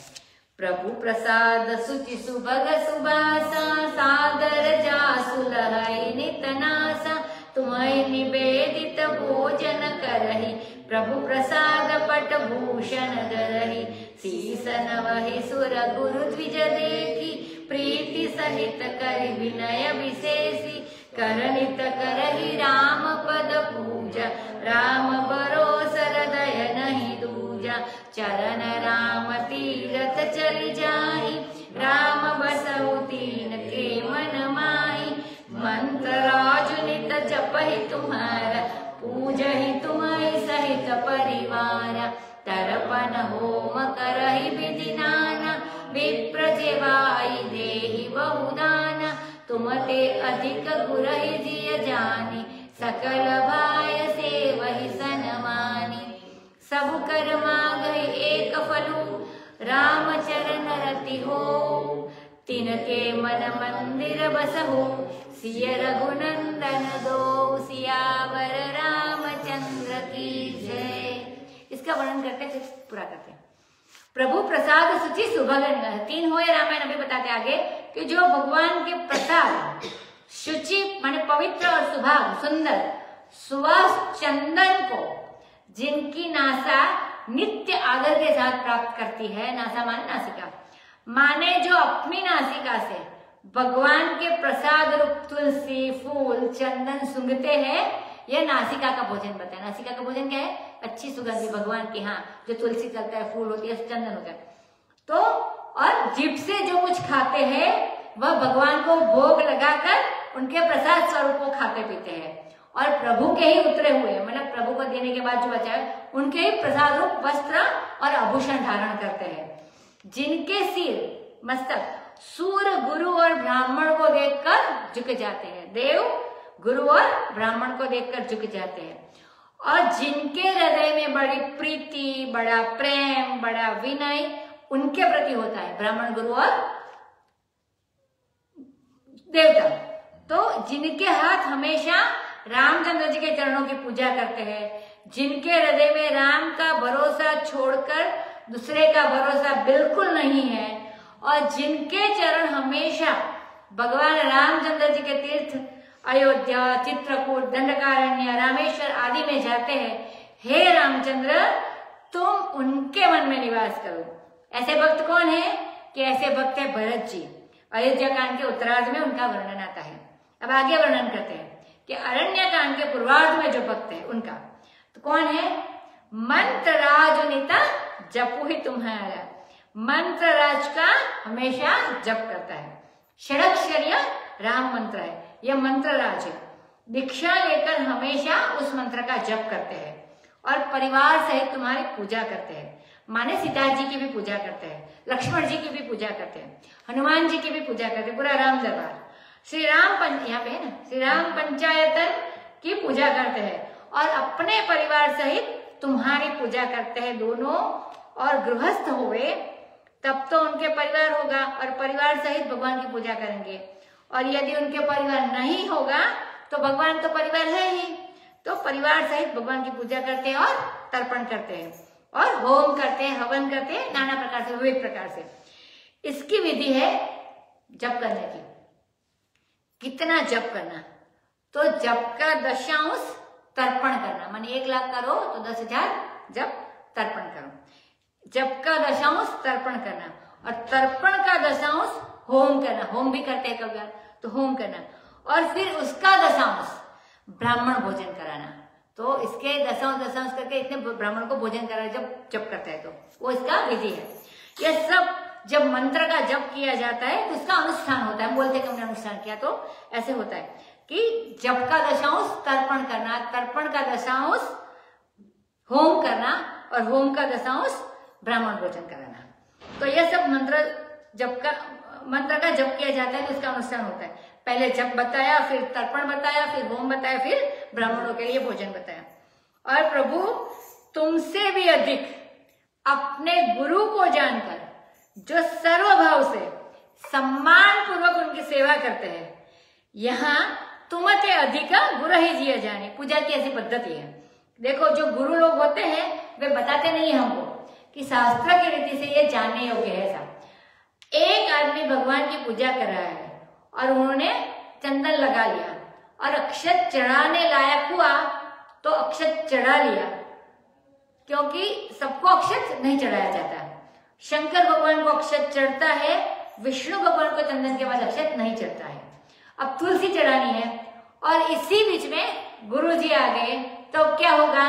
प्रभु प्रसाद सुचि सुभग सुबासा, सादर जासु लहै नितनासा, तुम्हें निवेदित भोजन करहि, प्रभु प्रसाद पट भूषण धरहि, शीस नवहि सुर गुरु द्विज देखी, प्रीति सहित करि विनय विशेषी, करनित करहि राम पद पूजा, राम भरोस हृदय नहीं दूजा, चरण राम तीरथ चली जाहि, राम बसहु तीन के मन माहि, मंत्र राजुनित जपहि तुम्हारा, पूजहि तुम्हि सहित परिवार, तर्पण होम करहि विधि नाना, विप्र जेवाई देहि बहुदाना, तुम ते अधिक गुरहि जिय जानी, सकल भाय सेवहि सनमानी, सब कर मागहि एक फलु, राम चरण रति हो, तिनके मन मंदिर बसहु, सिय रघुनंदन दो, सियावर रामचंद्र की जय। इसका वर्णन करते हैं, पूरा करते हैं। प्रभु प्रसाद सुचि सुभग, 3 हुए रामायण अभी बताते आगे कि जो भगवान के प्रसाद, शुचि माने पवित्र और सुभाग सुंदर, सुवास चंदन को जिनकी नासा नित्य आदर के साथ प्राप्त करती है, नासा माने नासिका, माने जो अपनी नासिका से भगवान के प्रसाद रूप तुलसी फूल चंदन सूंघते हैं, यह नासिका का भोजन बताया। नासिका का भोजन क्या है? अच्छी सुगंधी भगवान की, हाँ, जो तुलसी चलता है, फूल होती है, चंदन होता है। तो और जीभ से जो कुछ खाते हैं वह भगवान को भोग लगाकर उनके प्रसाद स्वरूप को खाते पीते हैं, और प्रभु के ही उतरे हुए, मतलब प्रभु को देने के बाद जो बचा है उनके ही प्रसाद रूप वस्त्र और आभूषण धारण करते हैं, जिनके सिर मस्तक सूर्य गुरु और ब्राह्मण को देखकर झुक जाते हैं। देव गुरु और ब्राह्मण को देखकर झुक जाते हैं, और जिनके हृदय में बड़ी प्रीति, बड़ा प्रेम, बड़ा विनय उनके प्रति होता है, ब्राह्मण, गुरु और देवता। तो जिनके हाथ हमेशा रामचंद्र जी के चरणों की पूजा करते हैं, जिनके हृदय में राम का भरोसा छोड़कर दूसरे का भरोसा बिल्कुल नहीं है, और जिनके चरण हमेशा भगवान रामचंद्र जी के तीर्थ अयोध्या, चित्रकूट, दंडकारण्य, रामेश्वर आदि में जाते हैं, हे रामचंद्र तुम उनके मन में निवास करो। ऐसे भक्त कौन है? कि ऐसे भक्त है भरत जी। अयोध्या कांड के उत्तरार्ध में उनका वर्णन आता है। अब आगे वर्णन करते हैं कि अरण्य कांड के पूर्वार्ध में जो भक्त है उनका, तो कौन है? मंत्रराज नेता जपू ही तुम्हारा। मंत्रराज का हमेशा जप करता है। षडक्षरीय राम मंत्र है, यह मंत्रराज है। दीक्षा लेकर हमेशा उस मंत्र का जप करते हैं और परिवार सहित तुम्हारी पूजा करते हैं। माने सीता जी की भी पूजा करते हैं, लक्ष्मण जी की भी पूजा करते हैं, हनुमान जी की भी पूजा करते हैं, पूरा राम दरबार। श्री राम यहाँ पे है ना, श्री राम पंचायतन की पूजा करते हैं और अपने परिवार सहित तुम्हारी पूजा करते हैं दोनों। और गृहस्थ हुए तब तो उनके परिवार होगा और परिवार सहित भगवान की पूजा करेंगे, और यदि उनके परिवार नहीं होगा तो भगवान तो परिवार है ही, तो परिवार सहित भगवान की पूजा करते हैं और तर्पण करते हैं और होम करते हैं, हवन करते हैं, नाना प्रकार से, विविध प्रकार से। इसकी विधि है जप करने की। कितना जप करना? तो जप का 10 तर्पण करना, माने 1 लाख करो तो 10,000 जप तर्पण करो। जप का 10 तर्पण करना, और तर्पण का 10 होम करना। होम भी करते हैं कभी, तो होम करना, और फिर उसका 10 ब्राह्मण भोजन कराना। तो इसके 10 करके इतने ब्राह्मण को भोजन कराना जब जप करता है, तो वो इसका विधि है। यह सब जब मंत्र का जप किया जाता है तो उसका अनुष्ठान होता है। बोलते कि हमने अनुष्ठान किया, तो ऐसे होता है कि जप का 10 तर्पण करना, तर्पण का 10 होम करना, और होम का 10 ब्राह्मण भोजन कराना। तो यह सब मंत्र का जप किया जाता है तो उसका अनुष्ठान होता है। पहले जप बताया, फिर तर्पण बताया, फिर होम बताया, फिर ब्राह्मणों के लिए भोजन बताया। और प्रभु तुमसे भी अधिक अपने गुरु को जानकर जो सर्वभाव से सम्मान पूर्वक उनकी सेवा करते हैं, यहाँ तुमते अधिक गुरु ही जिया जाने। पूजा की ऐसी पद्धति है। देखो जो गुरु लोग होते हैं वे बताते नहीं है हमको कि शास्त्र की रीति से ये जानने योग्य है। ऐसा एक आदमी भगवान की पूजा कर रहा है और उन्होंने चंदन लगा लिया और अक्षत चढ़ाने लायक हुआ तो अक्षत चढ़ा लिया, क्योंकि सबको अक्षत नहीं चढ़ाया जाता। शंकर भगवान को अक्षत चढ़ता है, विष्णु भगवान को चंदन के बाद अक्षत नहीं चढ़ता है। अब तुलसी चढ़ानी है और इसी बीच में गुरु जी आ गए तो क्या होगा?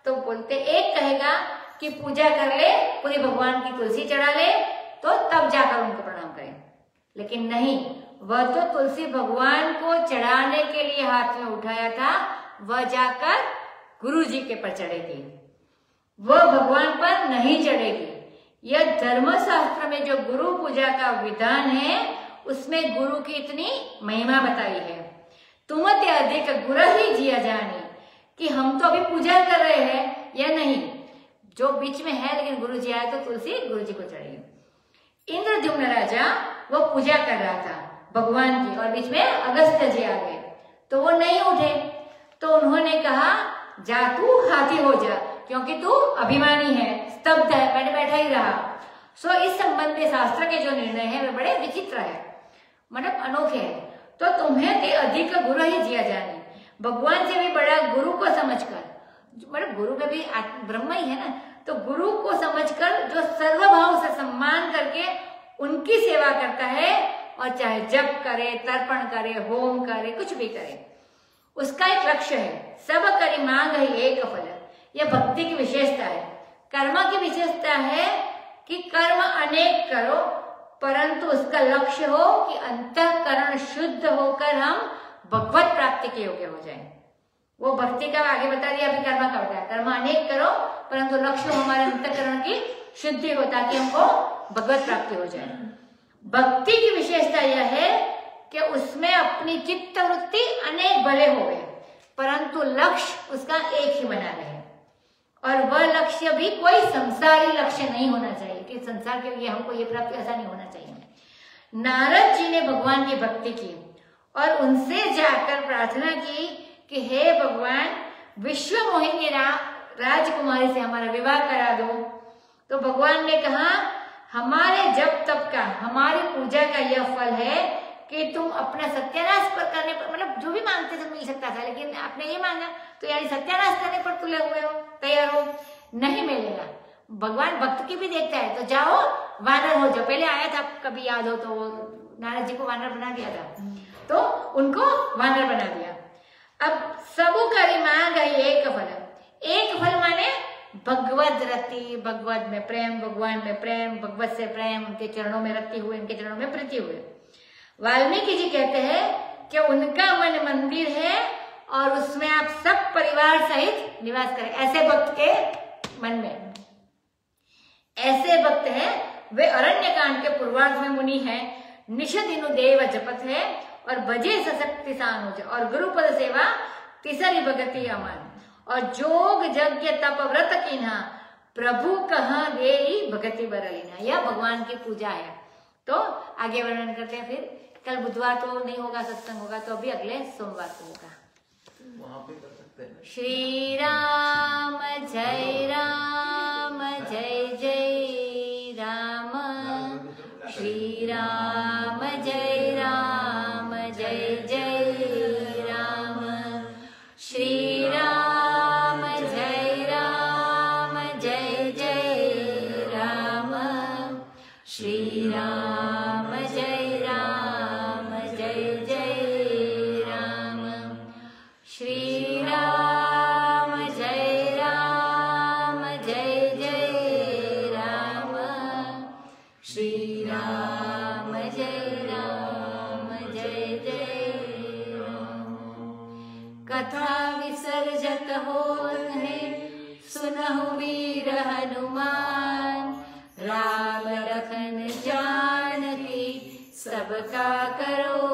तो बोलते, एक कहेगा कि पूजा कर ले, पूरी भगवान की तुलसी चढ़ा ले, तो तब जाकर उनको प्रणाम करें। लेकिन नहीं, वह तो तुलसी भगवान को चढ़ाने के लिए हाथ में उठाया था, वह जाकर गुरु जी के पर चढ़ेगी, वह भगवान पर नहीं चढ़ेगी। यह धर्मशास्त्र में जो गुरु पूजा का विधान है उसमें गुरु की इतनी महिमा बताई है। तुमते अधिक गुरु ही जिया जानी, कि हम तो अभी पूजा कर रहे हैं या नहीं, जो बीच में है, लेकिन गुरु जी आए तो तुलसी गुरु जी को चढ़ेगी। इंद्रद्युम्न राजा वो पूजा कर रहा था भगवान की, और बीच में अगस्त जी आ गए तो वो नहीं उठे, तो उन्होंने कहा जा तू हाथी हो जा, क्योंकि तू अभिमानी है, स्तब्ध है, बैठे बैठा ही रहा। सो इस संबंध में शास्त्र के जो निर्णय है वे बड़े विचित्र है, मतलब अनोखे है। तो तुम्हें ते अधिक गुरु ही जिया जाने, भगवान से भी बड़ा गुरु को समझकर, मतलब गुरु में भी ब्रह्म ही है ना, तो गुरु को समझकर जो सर्वभाव से सम्मान करके उनकी सेवा करता है, और चाहे जप करे, तर्पण करे, होम करे, कुछ भी करे, उसका एक लक्ष्य है। सब करी मांग ही एक फल, यह भक्ति की विशेषता है। कर्म की विशेषता है कि कर्म अनेक करो, परंतु उसका लक्ष्य हो कि अंतःकरण शुद्ध होकर हम भगवत प्राप्ति के योग्य हो जाएं। वो भक्ति का आगे बता दिया, अभी कर्म का बताया। कर्म अनेक करो परंतु लक्ष्य हमारे अंतःकरण की शुद्धि हो, ताकि हमको भगवत प्राप्ति हो जाए। भक्ति की विशेषता यह है कि उसमें अपनी चित्त वृत्ति अनेक भले हो गए, परंतु लक्ष्य उसका एक ही बना रहे, और वह लक्ष्य भी कोई संसारी लक्ष्य नहीं होना चाहिए कि संसार के लिए हमको ये प्राप्त, ऐसा नहीं होना चाहिए। नारद जी ने भगवान की भक्ति की और उनसे जाकर प्रार्थना की कि हे भगवान, विश्व मोहिनी राजकुमारी से हमारा विवाह करा दो। तो भगवान ने कहा, हमारे जप तप का, हमारी पूजा का यह फल है कि तुम अपना सत्यानाश पर करने पर, मतलब जो भी मांगते थे मिल सकता था, लेकिन आपने ये मांगा तो यानी सत्यानाश करने पर तुले हुए हो, तैयार हो, नहीं मिलेगा। भगवान भक्त की भी देखता है, तो जाओ वानर हो जाओ। पहले आया था, कभी याद हो तो, नारद जी को वानर बना दिया था, तो उनको वानर बना दिया। अब सबु करी मांग एक फल, एक फल माने भगवत रति, भगवत में प्रेम, भगवान में प्रेम, भगवत से प्रेम, उनके चरणों में रति हुए, उनके चरणों में प्रीति हुए। वाल्मीकि जी कहते हैं कि उनका मन मंदिर है और उसमें आप सब परिवार सहित निवास करें। ऐसे भक्त के मन में, ऐसे भक्त हैं वे अरण्य कांड के पूर्वार्ध में मुनि हैं, निषदिनु देव जपत है और भजे सशक्ति सानुज, और गुरुपद सेवा तिसरी भगति अमान, और जोग यज्ञ तप व्रत कीन्हा, प्रभु कहाँ देई भगति बरलीना। यह भगवान की पूजा है। तो आगे वर्णन करते हैं। फिर कल बुधवार तो नहीं होगा, सत्संग होगा, तो अभी अगले सोमवार को होगा। वहां पे कर सकते हैं। श्री राम जय राम, जय जय राम, श्री राम जय राम, जय जय राम, श्री राम जय राम, जय जय राम, श्री राम जय राम, जय जय राम, श्री राम जय राम, जय जय राम, श्री राम जय राम, जय जय राम। कथा विसर्जत होत है, सुनहु वीर हनुमान, राम लखन जानकी सबका करो